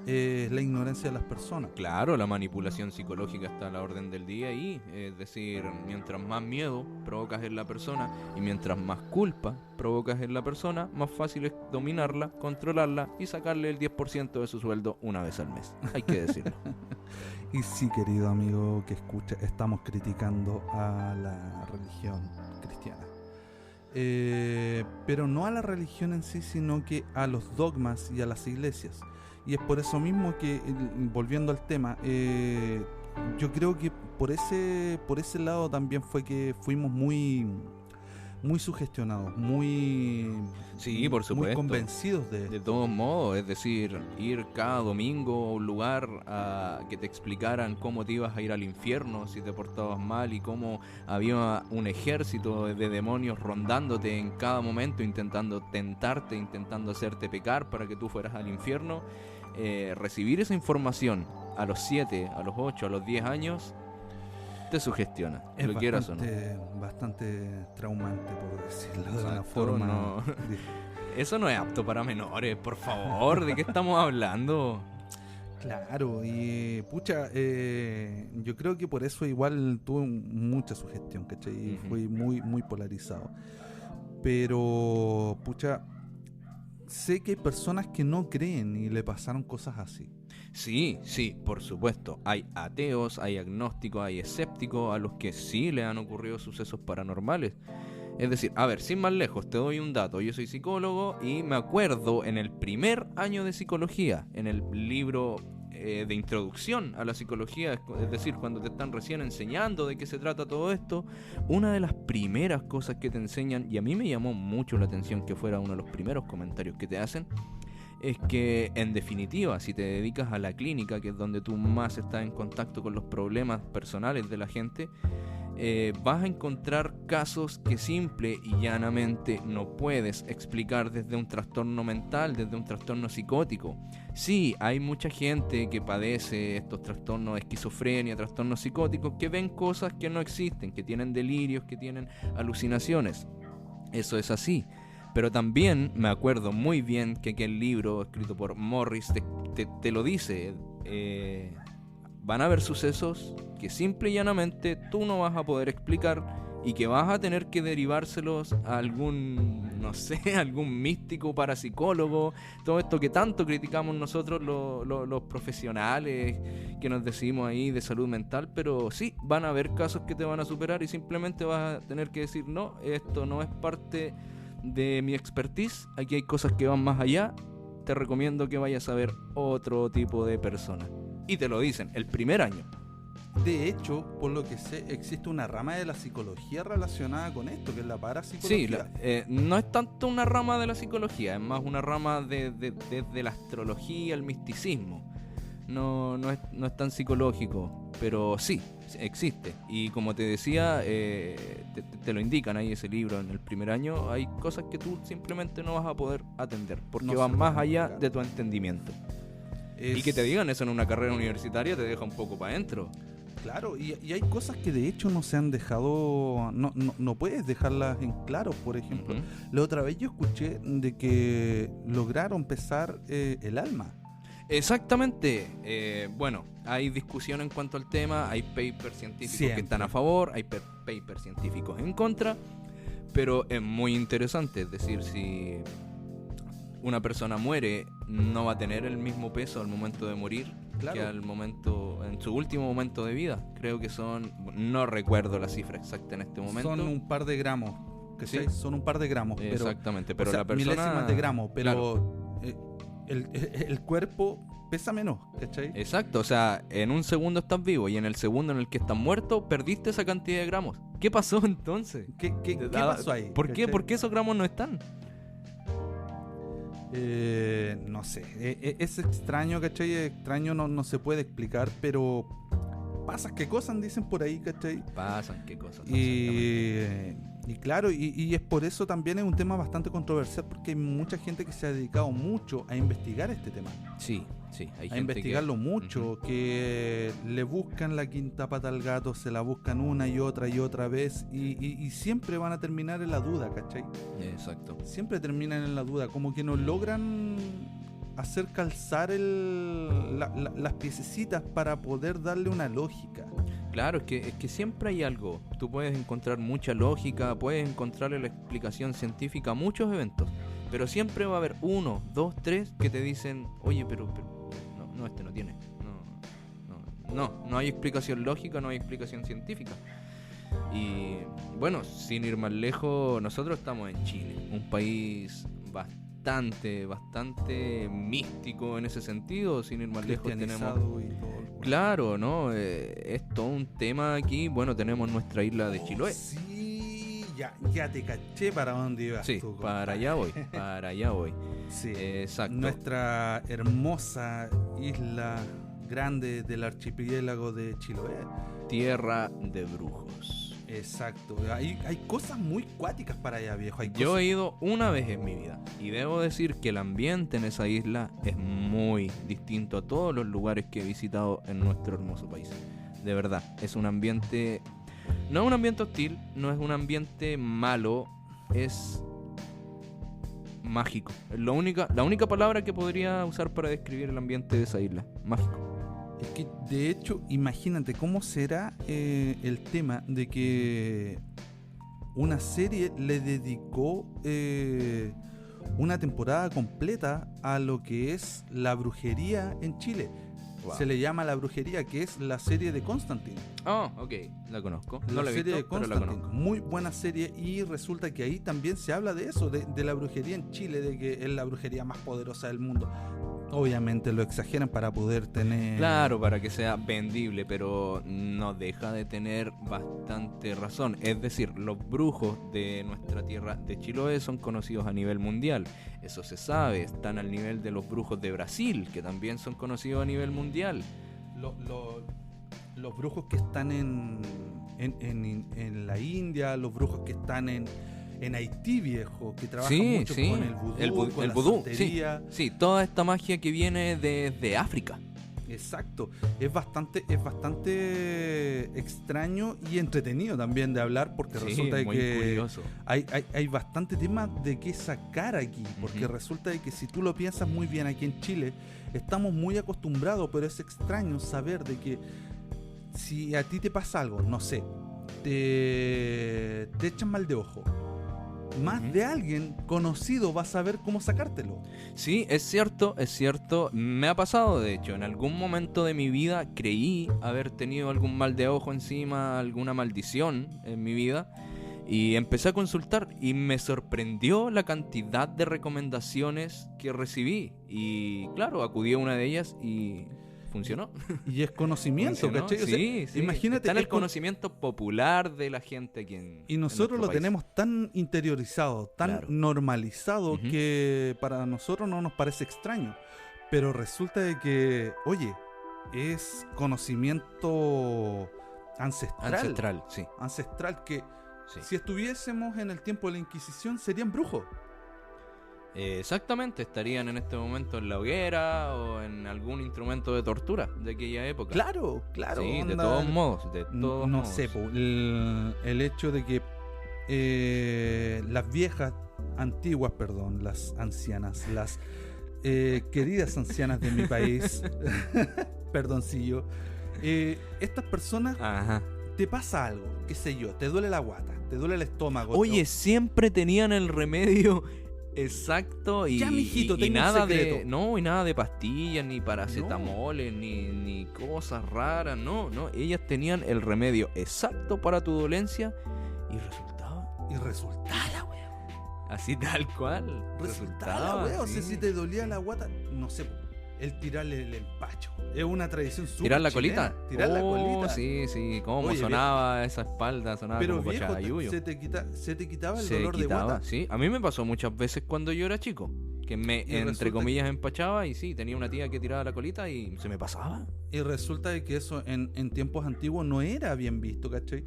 es la ignorancia de las personas. Claro, la manipulación psicológica está a la orden del día y, es decir, mientras más miedo provocas en la persona y mientras más culpa provocas en la persona, más fácil es dominarla, controlarla y sacarle el 10% de su sueldo una vez al mes. Hay que decirlo. Y sí, querido amigo que escucha, estamos criticando a la religión cristiana. Pero no a la religión en sí, sino que a los dogmas y a las iglesias. Y es por eso mismo que, volviendo al tema, yo creo que por ese lado también fue que fuimos muy sugestionados, Sí, por supuesto. muy convencidos De todos modos, es decir, ir cada domingo a un lugar a que te explicaran cómo te ibas a ir al infierno si te portabas mal y cómo había un ejército de demonios rondándote en cada momento, intentando tentarte, intentando hacerte pecar para que tú fueras al infierno. Recibir esa información a los 7, a los 8, a los 10 años te sugestiona, es lo quieras o no. Bastante traumante, por decirlo de una Exacto, forma. no. Eso no es apto para menores, por favor. ¿De qué estamos hablando? Claro, y pucha, yo creo que por eso igual tuve mucha sugestión, ¿cachai? Y fui muy polarizado. Pero, pucha, sé que hay personas que no creen y le pasaron cosas así. Sí, por supuesto. Hay ateos, hay agnósticos, hay escépticos a los que sí le han ocurrido sucesos paranormales. Es decir, a ver, sin más lejos, te doy un dato. Yo soy psicólogo y me acuerdo en el primer año de psicología, en el libro de introducción a la psicología, es decir, cuando te están recién enseñando de qué se trata todo esto, una de las primeras cosas que te enseñan, y a mí me llamó mucho la atención que fuera uno de los primeros comentarios que te hacen, es que, en definitiva, si te dedicas a la clínica, que es donde tú más estás en contacto con los problemas personales de la gente, vas a encontrar casos que simple y llanamente no puedes explicar desde un trastorno mental, desde un trastorno psicótico. Sí, hay mucha gente que padece estos trastornos de esquizofrenia, trastornos psicóticos, que ven cosas que no existen, que tienen delirios, que tienen alucinaciones. Eso es así. Pero también me acuerdo muy bien que aquel libro escrito por Morris te lo dice. Van a haber sucesos que simple y llanamente tú no vas a poder explicar y que vas a tener que derivárselos a algún, no sé, algún místico, parapsicólogo, todo esto que tanto criticamos nosotros los profesionales que nos decimos ahí de salud mental, pero sí, van a haber casos que te van a superar y simplemente vas a tener que decir, no, esto no es parte de mi expertise, aquí hay cosas que van más allá, te recomiendo que vayas a ver otro tipo de persona. Y te lo dicen el primer año. De hecho, por lo que sé, existe una rama de la psicología relacionada con esto, que es la parapsicología. Sí, no es tanto una rama de la psicología, es más una rama de la astrología, el misticismo. No es tan psicológico, pero sí, existe. Y como te decía, te lo indican ahí ese libro en el primer año, hay cosas que tú simplemente no vas a poder atender, porque No van se más pueden allá explicar. de tu entendimiento. Y que te digan eso en una carrera universitaria te deja un poco para adentro. Claro, y hay cosas que de hecho no se han dejado, no puedes dejarlas en claro. Por ejemplo, Ujú. la otra vez yo escuché de que lograron pesar el alma. Exactamente. Bueno, hay discusión en cuanto al tema, hay papers científicos Siempre. que están a favor, hay papers científicos en contra, pero es muy interesante, es decir, si una persona muere, no va a tener el mismo peso al momento de morir Claro. que al momento, en su último momento de vida. Creo que no recuerdo la cifra exacta en este momento. Son un par de gramos, ¿cachai? Sí. Son un par de gramos, pero, Exactamente, pero o sea, la persona... milésimas de gramos, Claro. pero el cuerpo pesa menos, ¿cachai? Exacto, o sea, en un segundo estás vivo y en el segundo en el que estás muerto perdiste esa cantidad de gramos. ¿Qué pasó entonces? ¿Qué pasó ahí? ¿Por qué? ¿cachai? ¿Por qué esos gramos no están? No sé, es extraño, ¿cachai? Es extraño, no se puede explicar, pero pasa que cosas dicen por ahí, ¿cachai? Pasan, qué cosas. Exactamente. Y claro, y es por eso también es un tema bastante controversial, porque hay mucha gente que se ha dedicado mucho a investigar este tema, Sí, hay a gente investigarlo que... mucho, Ujú. que le buscan la quinta pata al gato, se la buscan una y otra vez, y siempre van a terminar en la duda, ¿cachai? Exacto. Siempre terminan en la duda, como que no logran hacer calzar las piececitas para poder darle una lógica. Claro, es que siempre hay algo. Tú puedes encontrar mucha lógica, puedes encontrarle la explicación científica a muchos eventos, pero siempre va a haber 1, 2, 3 que te dicen, oye, pero no, este no tiene. No hay explicación lógica, no hay explicación científica. Y bueno, sin ir más lejos, nosotros estamos en Chile, un país bastante místico en ese sentido. Sin ir más lejos tenemos... Cristianizado y todo. Claro, ¿no? Es todo un tema aquí. Bueno, tenemos nuestra isla de Chiloé. Sí, ya te caché para dónde ibas Sí, tú, para compadre. allá voy. Sí, Exacto. nuestra hermosa isla grande del archipiélago de Chiloé. Tierra de brujos. Exacto, hay cosas muy cuáticas para allá, viejo. Hay Yo cosas... he ido una vez en mi vida y debo decir que el ambiente en esa isla es muy distinto a todos los lugares que he visitado en nuestro hermoso país. De verdad, es un ambiente... No es un ambiente hostil, no es un ambiente malo, es mágico. Es la única palabra que podría usar para describir el ambiente de esa isla. Mágico. Es que, de hecho, imagínate cómo será el tema de que una serie le dedicó una temporada completa a lo que es la brujería en Chile. Wow. Se le llama la brujería, que es la serie de Constantine. Oh, ok, la conozco. La No la he serie visto, de pero la Constantine, conozco. muy buena serie, y resulta que ahí también se habla de eso, de la brujería en Chile, de que es la brujería más poderosa del mundo. Obviamente lo exageran para poder tener... Claro, para que sea vendible, pero no deja de tener bastante razón. Es decir, los brujos de nuestra tierra de Chiloé son conocidos a nivel mundial. Eso se sabe, están al nivel de los brujos de Brasil, que también son conocidos a nivel mundial. Los brujos que están en la India, los brujos que están en Haití, viejo, que trabajan mucho con el vudú, con el la vudú, santería. sí, toda esta magia que viene desde África. Exacto, es bastante extraño y entretenido también de hablar, porque Sí, resulta de muy que curioso. hay bastante tema de qué sacar aquí, porque Ujú. resulta de que si tú lo piensas muy bien, aquí en Chile estamos muy acostumbrados, pero es extraño saber de que si a ti te pasa algo, no sé, te echan mal de ojo, más Ujú. de alguien conocido va a saber cómo sacártelo. Sí, es cierto, me ha pasado de hecho, en algún momento de mi vida creí haber tenido algún mal de ojo encima, alguna maldición en mi vida, y empecé a consultar y me sorprendió la cantidad de recomendaciones que recibí, y claro, acudí a una de ellas y funcionó. Y es conocimiento, Funcionó, ¿cachai? O sea, sí, sí. imagínate, Está en el es con- conocimiento popular de la gente aquí y en nosotros nuestro lo país. tenemos tan interiorizado, tan Claro. normalizado, Ujú. que para nosotros no nos parece extraño. Pero resulta de que, oye, es conocimiento ancestral. Sí. Ancestral, que Sí. si estuviésemos en el tiempo de la Inquisición serían brujos. Exactamente, estarían en este momento en la hoguera o en algún instrumento de tortura de aquella época. Claro, claro. Sí, de onda, todos modos, de todos no modos. sé, po, el hecho de que las viejas antiguas, perdón, las ancianas, las queridas ancianas de mi país, perdoncillo, estas personas, Ajá. te pasa algo, qué sé yo, te duele la guata, te duele el estómago. Oye, siempre tenían el remedio exacto y, Ya, mijito, y tengo un nada secreto. de no y nada de pastillas ni paracetamoles ni cosas raras, no, ellas tenían el remedio exacto para tu dolencia y resultaba y resultaba, así tal cual. resultaba, weón. O sea, sí. si te dolía la guata, no sé, el tirarle el empacho. Es una tradición súper ¿Tirar la chilena. colita? Tirar la Oh, colita. sí, cómo Oye, sonaba esa espalda, sonaba Pero como viejo, pachayuyo. se te quitaba el Se dolor de quitaba, guata. sí. A mí me pasó muchas veces cuando yo era chico, que me, Y entre resulta comillas, empachaba y sí, tenía una tía que tiraba la colita y se me pasaba. Y resulta de que eso en tiempos antiguos no era bien visto, ¿cachai?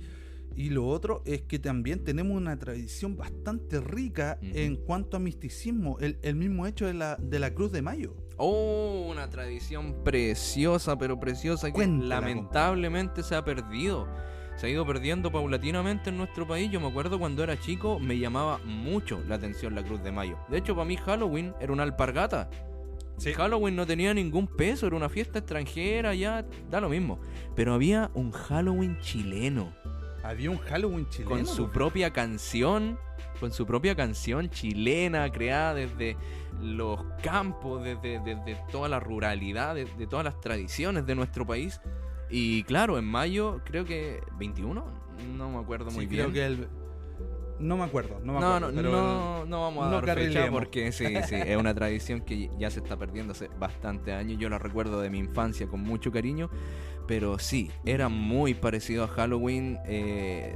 Y lo otro es que también tenemos una tradición bastante rica Ujú. en cuanto a misticismo. El mismo hecho de la Cruz de Mayo. Oh, una tradición preciosa, pero preciosa que Cuéntala, lamentablemente se ha perdido. Se ha ido perdiendo paulatinamente en nuestro país. Yo me acuerdo cuando era chico me llamaba mucho la atención la Cruz de Mayo. De hecho, para mí Halloween era una alpargata. Sí. Halloween no tenía ningún peso, era una fiesta extranjera, ya da lo mismo. Pero había un Halloween chileno. Había un Halloween chileno. Con su propia canción chilena creada desde los campos, desde toda la ruralidad, de todas las tradiciones de nuestro país. Y claro, en mayo, creo que 21, no me acuerdo muy Sí, bien. creo que no me acuerdo. No vamos a no dar fecha carrileemos. porque sí, es una tradición que ya se está perdiendo hace bastante años. Yo la recuerdo de mi infancia con mucho cariño, pero sí, era muy parecido a Halloween.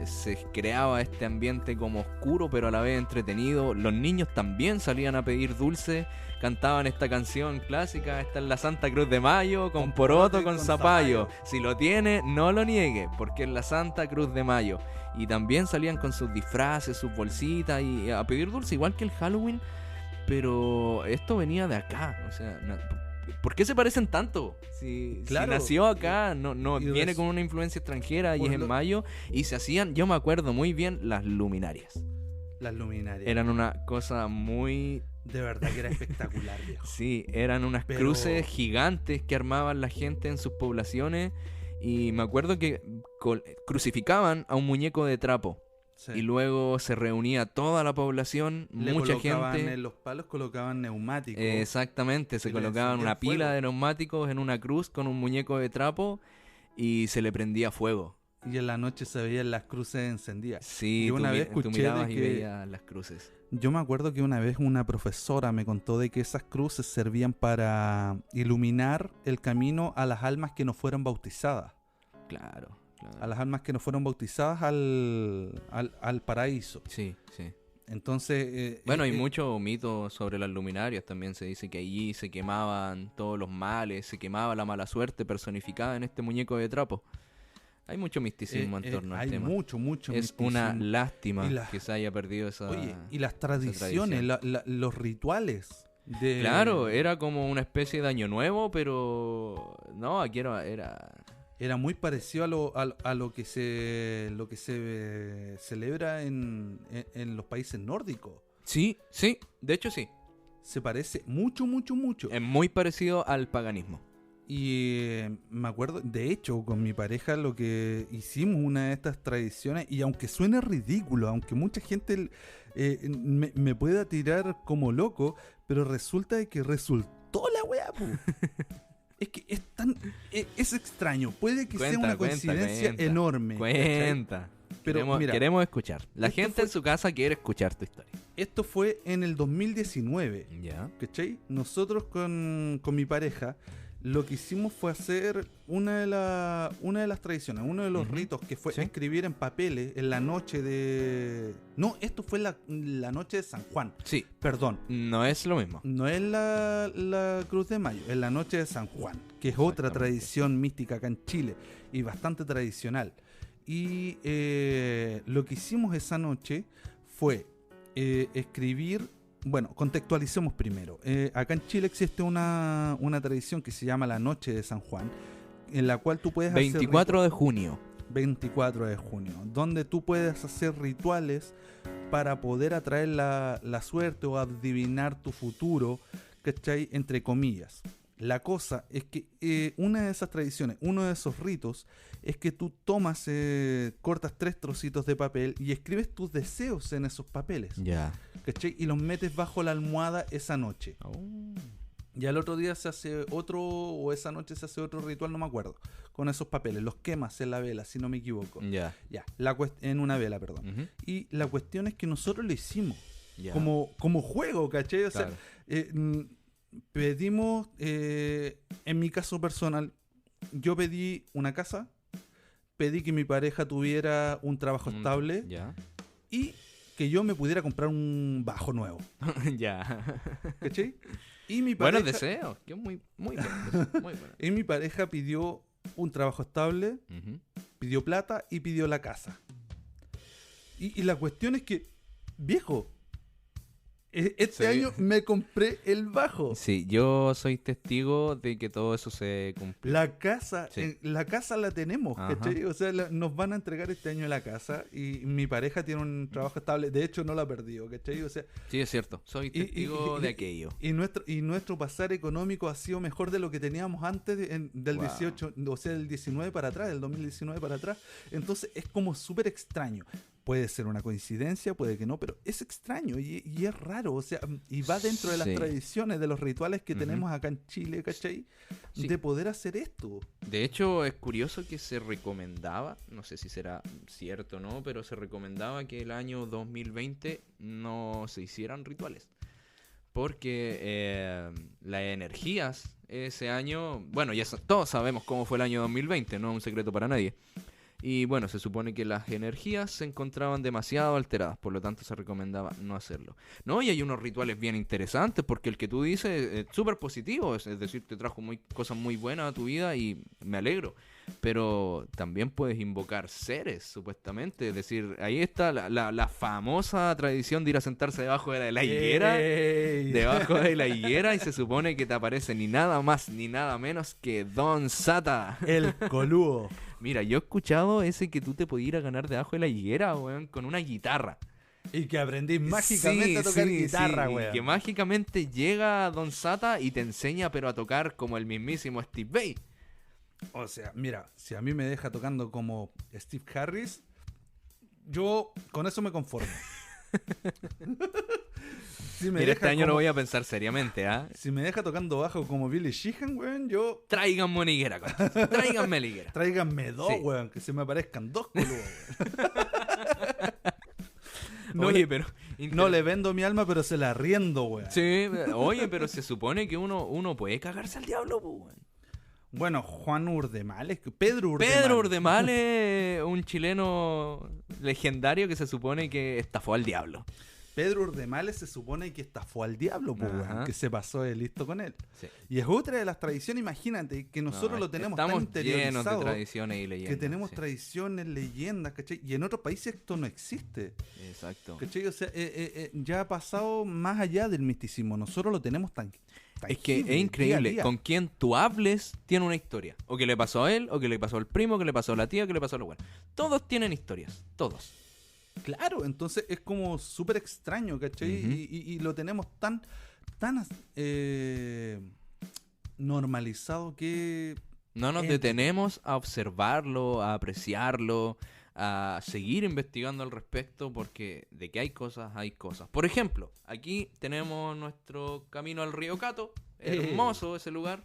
Se creaba este ambiente como oscuro, pero a la vez entretenido. Los niños también salían a pedir dulce, cantaban esta canción clásica, esta es la Santa Cruz de Mayo, con poroto, con zapallo. Si lo tiene, no lo niegue, porque es la Santa Cruz de Mayo. Y también salían con sus disfraces, sus bolsitas y a pedir dulce, igual que el Halloween. Pero esto venía de acá. O sea, ¿por qué se parecen tanto? Si Claro. nació acá, no Y viene con una influencia extranjera y por es en mayo. Y se hacían, yo me acuerdo muy bien, las luminarias. Las luminarias. Eran una cosa muy... De verdad que era espectacular, viejo. Sí, eran unas Pero- cruces gigantes que armaban la gente en sus poblaciones. Y me acuerdo que crucificaban a un muñeco de trapo. Sí. Y luego se reunía toda la población, Le mucha colocaban gente. en los palos colocaban neumáticos. Exactamente, se y le colocaban una encendían pila fuego. de neumáticos en una cruz con un muñeco de trapo y se le prendía fuego. y en la noche se veían las cruces encendidas. Sí, Y una vez tú escuché mirabas de y que- veías las cruces. Yo me acuerdo que una vez una profesora me contó de que esas cruces servían para iluminar el camino a las almas que no fueron bautizadas. Claro, claro. A las almas que no fueron bautizadas al paraíso. Sí, sí. Entonces... Bueno, hay muchos mitos sobre las luminarias. También se dice que allí se quemaban todos los males, se quemaba la mala suerte personificada en este muñeco de trapo. Hay mucho misticismo en torno al hay tema. mucho Es una misticismo. lástima Y la- que se haya perdido esa... Oye, y las tradiciones, tradición. los rituales de... Claro, era como una especie de año nuevo, pero... No, aquí era... Era muy parecido a lo que se celebra en los países nórdicos. Sí, sí, de hecho sí. Se parece mucho, mucho, mucho. Es muy parecido al paganismo. Y me acuerdo, de hecho, con mi pareja lo que hicimos una de estas tradiciones, y aunque suene ridículo, aunque mucha gente me pueda tirar como loco, pero resulta de que resultó la weá, po. Es que es extraño, puede que sea Cuenta, una cuenta, coincidencia cuenta. enorme. ¿cachai? Cuenta. Pero mira, queremos escuchar. La esto gente fue- en su casa quiere escuchar tu historia. esto fue en el 2019. Ya. ¿Cachai? Nosotros con mi pareja lo que hicimos fue hacer una de las tradiciones, uno de los Ujú. ritos que fue Sí. escribir en papeles en la noche de... No, esto fue la noche de San Juan. Sí, Perdón, no es lo mismo. no es la Cruz de Mayo, es la noche de San Juan, que es otra Exactamente. tradición mística acá en Chile y bastante tradicional. Y lo que hicimos esa noche fue escribir... Bueno, contextualicemos primero. Acá en Chile existe una tradición que se llama la Noche de San Juan, en la cual tú puedes 24 de junio. 24 de junio, donde tú puedes hacer rituales para poder atraer la suerte o adivinar tu futuro, ¿cachai? Entre comillas. La cosa es que una de esas tradiciones, uno de esos ritos, es que tú tomas, cortas 3 trocitos de papel y escribes tus deseos en esos papeles, Ya. ¿cachai? Y los metes bajo la almohada esa noche. Y al otro día se hace otro, o esa noche se hace otro ritual, no me acuerdo, con esos papeles. Los quemas en la vela, si no me equivoco. Ya. Ya, en una vela, perdón. Ujú. Y la cuestión es que nosotros lo hicimos Ya. como juego, ¿cachai? O sea, Claro. pedimos, en mi caso personal, yo pedí una casa, pedí que mi pareja tuviera un trabajo estable Ya. y que yo me pudiera comprar un bajo nuevo, Ya. ¿cachai? Y mi pareja, Buenos deseos. Que muy, muy buenos. Muy buenos. y mi pareja pidió un trabajo estable, Ujú. pidió plata y pidió la casa. Y la cuestión es que, viejo, este Sí. año me compré el bajo. Sí, yo soy testigo de que todo eso se cumple. La casa la tenemos, Ajá. ¿cachai? O sea, nos van a entregar este año la casa y mi pareja tiene un trabajo estable. De hecho, no la ha perdido, ¿cachai? O sea, Sí, es cierto. Soy testigo de aquello. y nuestro pasar económico ha sido mejor de lo que teníamos antes del Wow. 18, o sea, del 19 para atrás, del 2019 para atrás. Entonces es como súper extraño. Puede ser una coincidencia, puede que no, pero es extraño y es raro, o sea, y va dentro de las Sí. tradiciones, de los rituales que Ujú. tenemos acá en Chile, ¿cachai? Sí. De poder hacer esto. De hecho, es curioso que se recomendaba, no sé si será cierto o no, pero se recomendaba que el año 2020 no se hicieran rituales. Porque las energías ese año, bueno, todos sabemos cómo fue el año 2020, no es un secreto para nadie. Y bueno, se supone que las energías se encontraban demasiado alteradas, por lo tanto se recomendaba no hacerlo. No, y hay unos rituales bien interesantes, porque el que tú dices es súper positivo, es decir, te trajo cosas muy buenas a tu vida y me alegro. Pero también puedes invocar seres, supuestamente. Es decir, ahí está la famosa tradición de ir a sentarse debajo de la higuera. ¡Ey! Debajo de la higuera y se supone que te aparece ni nada más ni nada menos que Don Sata. El coludo. Mira, yo he escuchado ese que tú te podías ir a ganar debajo de la higuera, weón, con una guitarra. Y que aprendí mágicamente Sí, a tocar sí, guitarra, sí, y weón. que mágicamente llega Don Sata y te enseña, pero a tocar como el mismísimo Steve Vai. O sea, mira, si a mí me deja tocando como Steve Harris, yo con eso me conformo. Si me Mira, este deja año lo como- voy a pensar seriamente, ¿ah? Si me deja tocando bajo como Billy Sheehan, weón, yo... Tráiganme una higuera, concha. Tráiganme la higuera. Tráiganme dos, Sí. weón, que se me aparezcan dos colubos, weón. No Oye, le- pero... No le vendo mi alma, pero se la arriendo, weón. Sí, oye, pero se supone que uno puede cagarse al diablo, pues, weón. Bueno, Juan Urdemales, Pedro Urdemales. Pedro Urdemales, un chileno legendario que se supone que estafó al diablo. Pedro Urdemales se supone que estafó al diablo, pues, weón, Ajá. que se pasó de listo con él. Sí. Y es otra de las tradiciones, imagínate, que nosotros No, lo tenemos tan estamos llenos de interiorizado, tradiciones y leyendas. que tenemos sí. tradiciones, leyendas, ¿cachai? Y en otros países esto no existe, Exacto. ¿cachai? O sea, ya ha pasado más allá del misticismo, nosotros lo tenemos tan Es que tangible, es increíble, día a día. con quien tú hables tiene una historia. O que le pasó a él, o que le pasó al primo, que le pasó a la tía, que le pasó a la abuela. Todos tienen historias, todos. Claro, entonces es como súper extraño, ¿cachai? Ujú. Y lo tenemos tan normalizado que... No nos Entiendo. detenemos a observarlo, a apreciarlo, a seguir investigando al respecto, porque de que hay cosas, hay cosas. Por ejemplo, aquí tenemos nuestro camino al río Cato, hermoso ese lugar.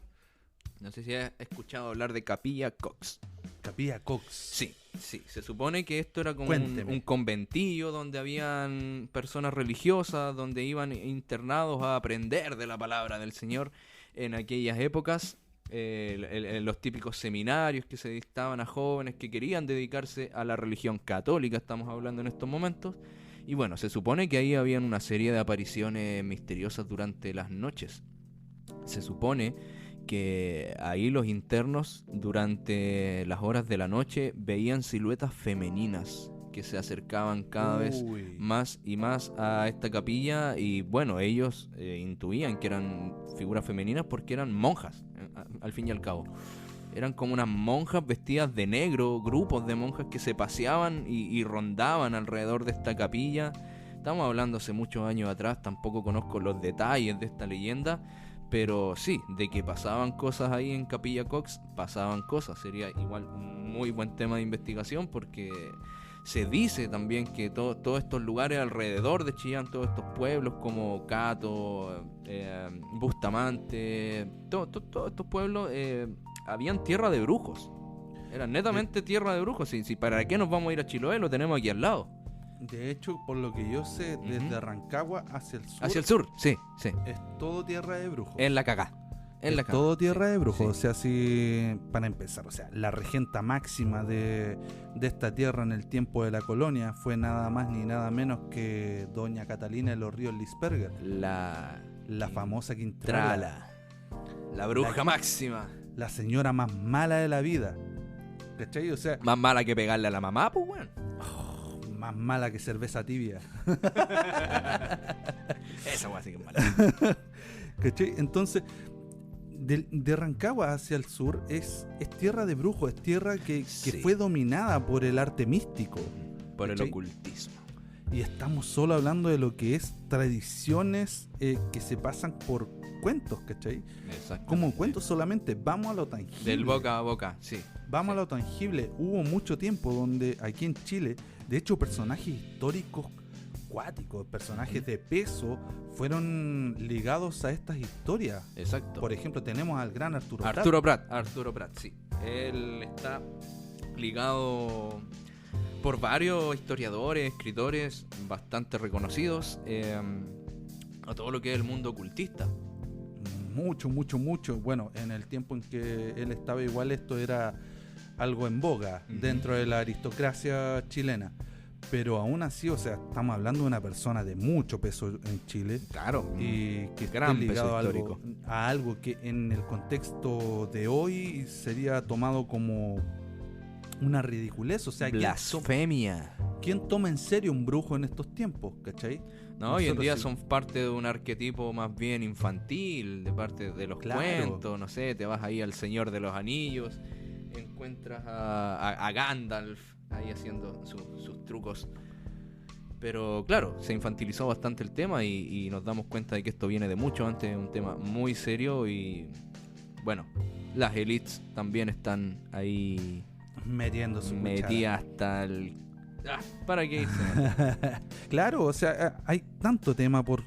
No sé si has escuchado hablar de Capilla Cox. Capilla Cox. Sí, sí, se supone que esto era como Cuénteme. un conventillo donde habían personas religiosas, donde iban internados a aprender de la palabra del Señor en aquellas épocas. Los típicos seminarios que se dictaban a jóvenes que querían dedicarse a la religión católica, estamos hablando en estos momentos. Y bueno, se supone que ahí habían una serie de apariciones misteriosas durante las noches. Se supone que ahí los internos durante las horas de la noche veían siluetas femeninas que se acercaban cada vez Uy. más y más a esta capilla, y bueno, ellos intuían que eran figuras femeninas porque eran monjas, al fin y al cabo. Eran como unas monjas vestidas de negro, grupos de monjas que se paseaban y rondaban alrededor de esta capilla. Estamos hablando hace muchos años atrás, tampoco conozco los detalles de esta leyenda, pero sí, de que pasaban cosas ahí en Capilla Cox, pasaban cosas. Sería igual un muy buen tema de investigación, porque se dice también que todos estos lugares alrededor de Chillán, todos estos pueblos como Cato, Bustamante, todos estos pueblos habían tierra de brujos. Eran netamente tierra de brujos. Si ¿para qué nos vamos a ir a Chiloé? Lo tenemos aquí al lado. De hecho, por lo que yo sé, desde Ujú. Rancagua hacia el sur, Hacia el sur, sí, sí. es todo tierra de brujos. En la cagá. En la Es cagá. todo tierra Sí, de brujos. sí. O sea, si para empezar, o sea, la regenta máxima de esta tierra en el tiempo de la colonia fue nada más ni nada menos que doña Catalina de los Ríos Lisperger, La la famosa Quintrala, Trala. La bruja La- máxima. la señora más mala de la vida. ¿Cachai? O sea, Más mala que pegarle a la mamá, pues, weón. más mala que cerveza tibia. Esa weá sí que es mala. ¿Cachai? Entonces, de Rancagua hacia el sur es tierra de brujos, es tierra que Sí. fue dominada por el arte místico. Por el ¿Cachai? ocultismo. Y estamos solo hablando de lo que es tradiciones que se pasan por cuentos, ¿cachai? Exacto. Como cuentos solamente, vamos a lo tangible. Del boca a boca, sí. Vamos sí. a lo tangible. Hubo mucho tiempo donde aquí en Chile, de hecho, personajes históricos cuáticos, personajes de peso, fueron ligados a estas historias. Exacto. Por ejemplo, tenemos al gran Arturo Prat. Arturo Prat, sí. Él está ligado por varios historiadores, escritores bastante reconocidos a todo lo que es el mundo ocultista. Mucho. Bueno, en el tiempo en que él estaba igual esto era algo en boga Ujú. dentro de la aristocracia chilena. Pero aún así, o sea, estamos hablando de una persona de mucho peso en Chile Claro. y que esté Gran peso ligado histórico. a algo que en el contexto de hoy sería tomado como una ridiculez. O sea, Blasfemia. ¿quién toma en serio un brujo en estos tiempos? ¿Cachai? No, hoy en Nosotros día sí. son parte de un arquetipo más bien infantil, de parte de los Claro. cuentos, no sé, te vas ahí al Señor de los Anillos, encuentras a Gandalf ahí haciendo sus trucos. Pero claro, se infantilizó bastante el tema y nos damos cuenta de que esto viene de mucho antes, un tema muy serio y bueno, las elites también están ahí Metiendo su cuchara. metidas hasta el ¿Para qué irse? Claro, o sea, hay tanto tema por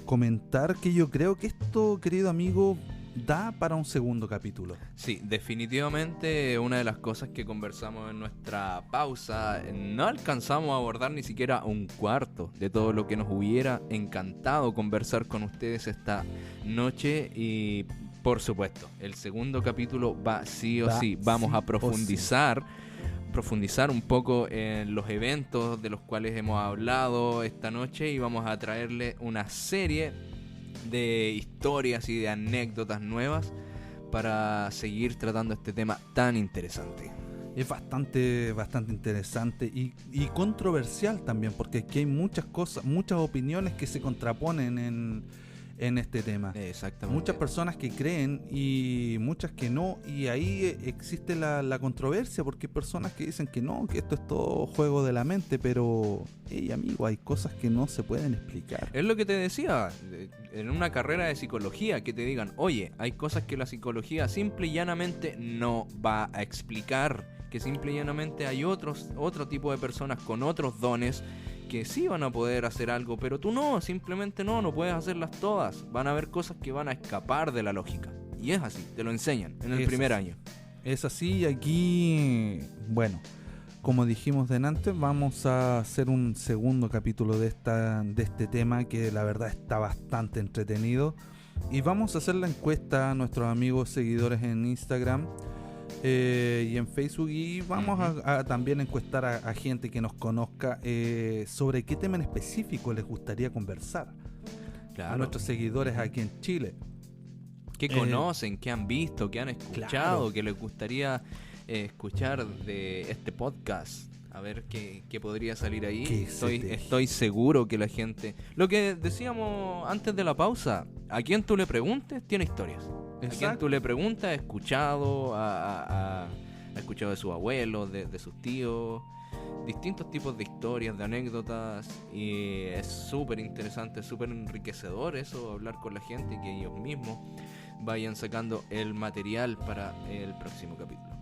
comentar que yo creo que esto, querido amigo, da para un segundo capítulo. Sí, definitivamente una de las cosas que conversamos en nuestra pausa, no alcanzamos a abordar ni siquiera un cuarto de todo lo que nos hubiera encantado conversar con ustedes esta noche y por supuesto, el segundo capítulo va sí o sí, vamos a profundizar un poco en los eventos de los cuales hemos hablado esta noche y vamos a traerle una serie de historias y de anécdotas nuevas para seguir tratando este tema tan interesante. Es bastante interesante y controversial también, porque aquí hay muchas cosas, muchas opiniones que se contraponen en este tema. Exactamente. Muchas personas que creen y muchas que no, y ahí existe la controversia, porque hay personas que dicen que no, que esto es todo juego de la mente, pero hey amigo, hay cosas que no se pueden explicar. Es lo que te decía, en una carrera de psicología, que te digan, oye, hay cosas que la psicología simple y llanamente no va a explicar, que simple y llanamente hay otro tipo de personas con otros dones que sí van a poder hacer algo, pero tú no, simplemente no puedes hacerlas todas. Van a haber cosas que van a escapar de la lógica. Y es así, te lo enseñan en el primer año. Es así, y aquí, bueno, como dijimos delante, vamos a hacer un segundo capítulo de este tema que la verdad está bastante entretenido. Y vamos a hacer la encuesta a nuestros amigos seguidores en Instagram y en Facebook, y vamos a también encuestar a gente que nos conozca sobre qué tema en específico les gustaría conversar. Claro. A nuestros seguidores aquí en Chile. ¿Qué conocen? ¿Qué han visto? ¿Qué han escuchado? Claro. ¿Qué les gustaría escuchar de este podcast? A ver qué podría salir ahí. Estoy seguro que la gente... Lo que decíamos antes de la pausa, a quien tú le preguntes tiene historias. Exacto. A quien tú le preguntas ha escuchado, ha escuchado de sus abuelos, de sus tíos, distintos tipos de historias, de anécdotas, y es súper interesante, súper enriquecedor eso, hablar con la gente y que ellos mismos vayan sacando el material para el próximo capítulo.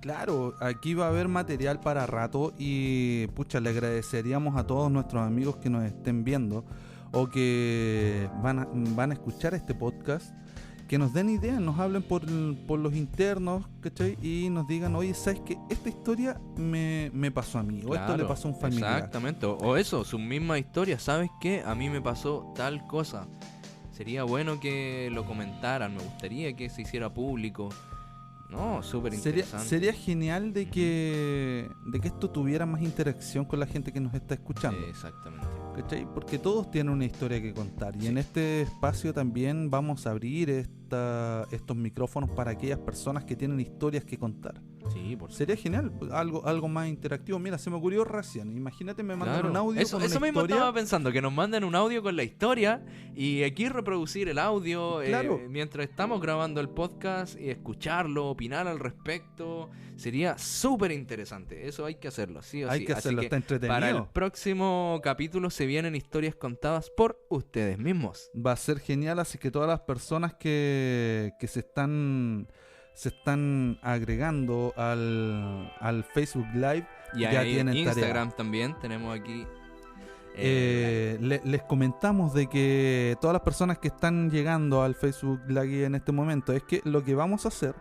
Claro, aquí va a haber material para rato y pucha, le agradeceríamos a todos nuestros amigos que nos estén viendo o que van a escuchar este podcast, que nos den ideas, nos hablen por los internos, ¿cachai? Y nos digan, oye, ¿sabes qué? Esta historia me pasó a mí, o esto le pasó a un familiar. Exactamente, o eso, su misma historia, ¿sabes qué? A mí me pasó tal cosa. Sería bueno que lo comentaran, me gustaría que se hiciera público. No, súper interesante. Sería genial de que esto tuviera más interacción con la gente que nos está escuchando. Exactamente. ¿Cachai? Porque todos tienen una historia que contar. Y en este espacio también vamos a abrir estos micrófonos para aquellas personas que tienen historias que contar. Sí, por Sería genial, algo más interactivo. Mira, se me ocurrió recién. Imagínate, me mandan un audio con una eso mismo historia. Estaba pensando, que nos manden un audio con la historia y aquí reproducir el audio mientras estamos grabando el podcast y escucharlo, opinar al respecto. Sería súper interesante. Eso hay que hacerlo, sí o sí. Hay que hacerlo, está entretenido. Para el próximo capítulo se vienen historias contadas por ustedes mismos. Va a ser genial, así que todas las personas que se están agregando al Facebook Live y ya tienen Instagram tarea. También tenemos aquí les comentamos de que todas las personas que están llegando al Facebook Live en este momento, es que lo que vamos a hacer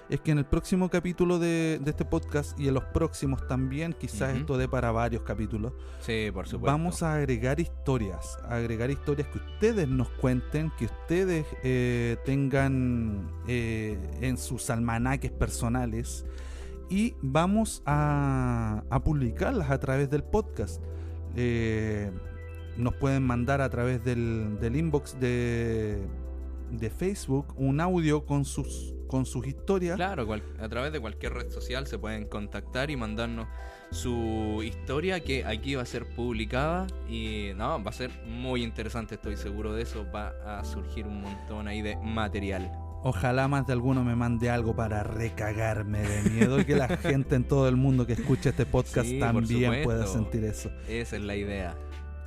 es que en el próximo capítulo de este podcast y en los próximos también, quizás esto dé para varios capítulos. Sí, por supuesto. Vamos a agregar historias que ustedes nos cuenten, que ustedes tengan en sus almanaques personales, y vamos a publicarlas a través del podcast. Nos pueden mandar a través del inbox de Facebook un audio con sus historias. Claro, a través de cualquier red social se pueden contactar y mandarnos su historia, que aquí va a ser publicada y va a ser muy interesante, estoy seguro de eso. Va a surgir un montón ahí de material. Ojalá más de alguno me mande algo para recagarme de miedo y que la gente en todo el mundo que escuche este podcast también pueda sentir eso. Esa es la idea.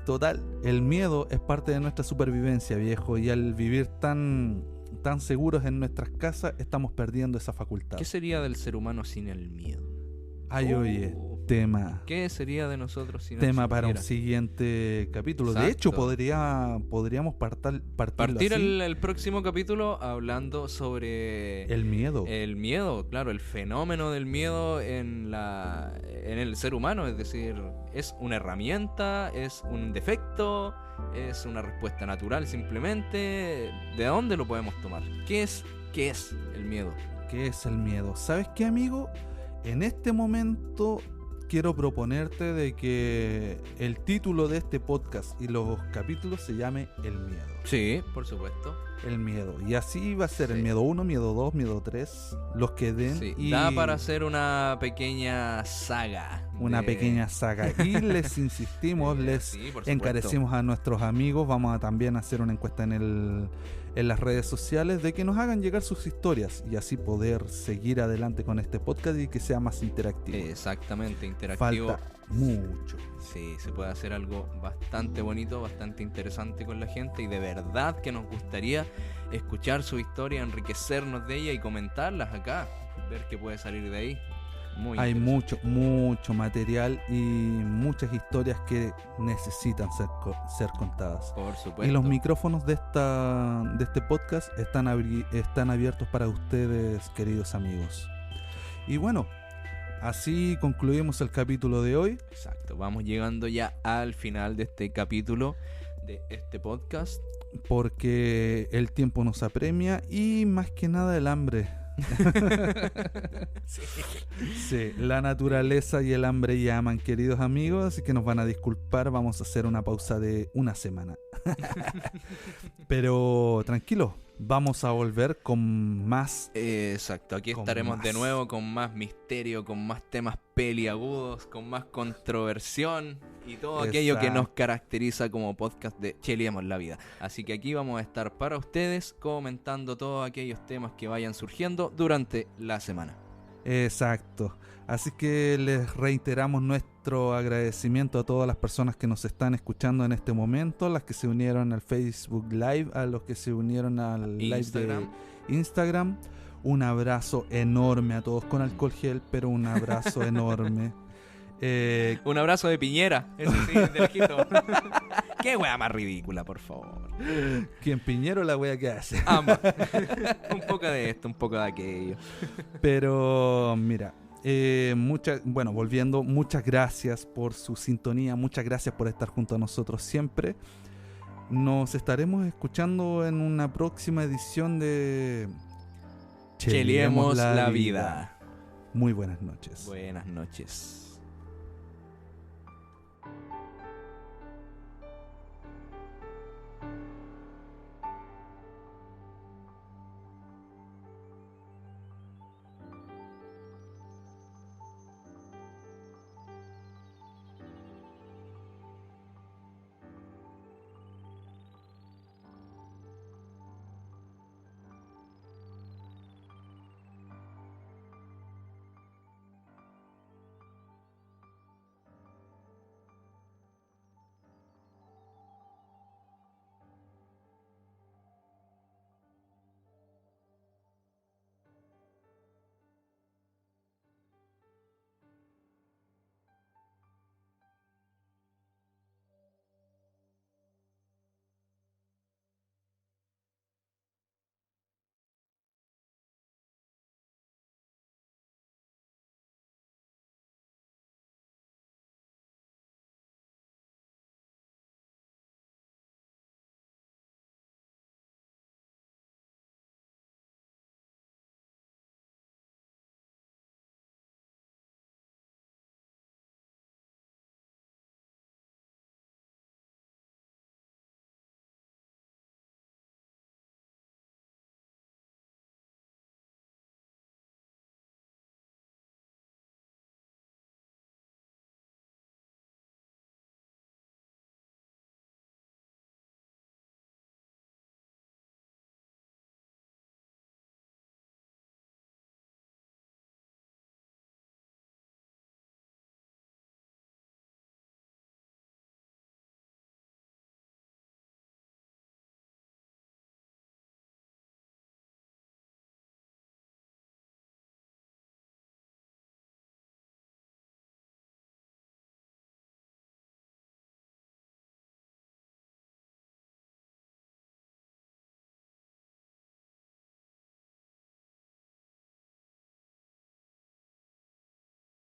Total, el miedo es parte de nuestra supervivencia, viejo, y al vivir tan seguros en nuestras casas estamos perdiendo esa facultad. ¿Qué sería del ser humano sin el miedo? Ay, oye, tema. ¿Qué sería de nosotros si no Tema para un existiera? siguiente capítulo. De Exacto. hecho, podríamos partirlo Partir así. el próximo capítulo hablando sobre El miedo. el miedo, claro, el fenómeno del miedo en el ser humano. Es decir, ¿es una herramienta? ¿Es un defecto? ¿Es una respuesta natural simplemente? ¿De dónde lo podemos tomar? ¿Qué es el miedo? ¿Qué es el miedo? ¿Sabes qué, amigo? En este momento quiero proponerte de que el título de este podcast y los capítulos se llame El miedo. Sí, por supuesto. El miedo. Y así va a ser el Sí. miedo 1, miedo 2, miedo 3, los que den. Sí, y da para hacer una pequeña saga. una de- pequeña saga. Y les insistimos, les Sí, por supuesto. encarecimos a nuestros amigos. Vamos a también hacer una encuesta en las redes sociales de que nos hagan llegar sus historias y así poder seguir adelante con este podcast y que sea más interactivo. Exactamente, interactivo. Falta mucho. Sí, se puede hacer algo bastante bonito, bastante interesante con la gente y de verdad que nos gustaría escuchar su historia, enriquecernos de ella y comentarlas acá, ver qué puede salir de ahí. Muy Hay interesante. mucho material y muchas historias que necesitan ser contadas. Por supuesto. Y los micrófonos de este podcast están abiertos para ustedes, queridos amigos. Y bueno, así concluimos el capítulo de hoy. Exacto, vamos llegando ya al final de este capítulo de este podcast. Porque el tiempo nos apremia y más que nada el hambre. Sí, la naturaleza y el hambre llaman, queridos amigos, así que nos van a disculpar, vamos a hacer una pausa de una semana. Pero tranquilo, vamos a volver con más. Exacto, aquí Con estaremos de más. nuevo con más misterio, con más temas peliagudos, con más controversión y todo aquello que nos Exacto. caracteriza como podcast de Cheleamos la Vida. Así que aquí vamos a estar para ustedes comentando todos aquellos temas que vayan surgiendo durante la semana. Exacto. Así que les reiteramos nuestro agradecimiento a todas las personas que nos están escuchando en este momento, las que se unieron al Facebook Live, a los que se unieron al live Instagram. de Instagram. Un abrazo enorme a todos, con alcohol gel, pero un abrazo enorme. Un abrazo de Piñera, eso sí, de lejito. Qué wea más ridícula, por favor. Quien Piñero la wea que hace. Ambas. Un poco de esto, un poco de aquello. Pero mira, volviendo, muchas gracias por su sintonía, muchas gracias por estar junto a nosotros siempre. Nos estaremos escuchando en una próxima edición de Cheleemos la Vida. Muy buenas noches. Buenas noches.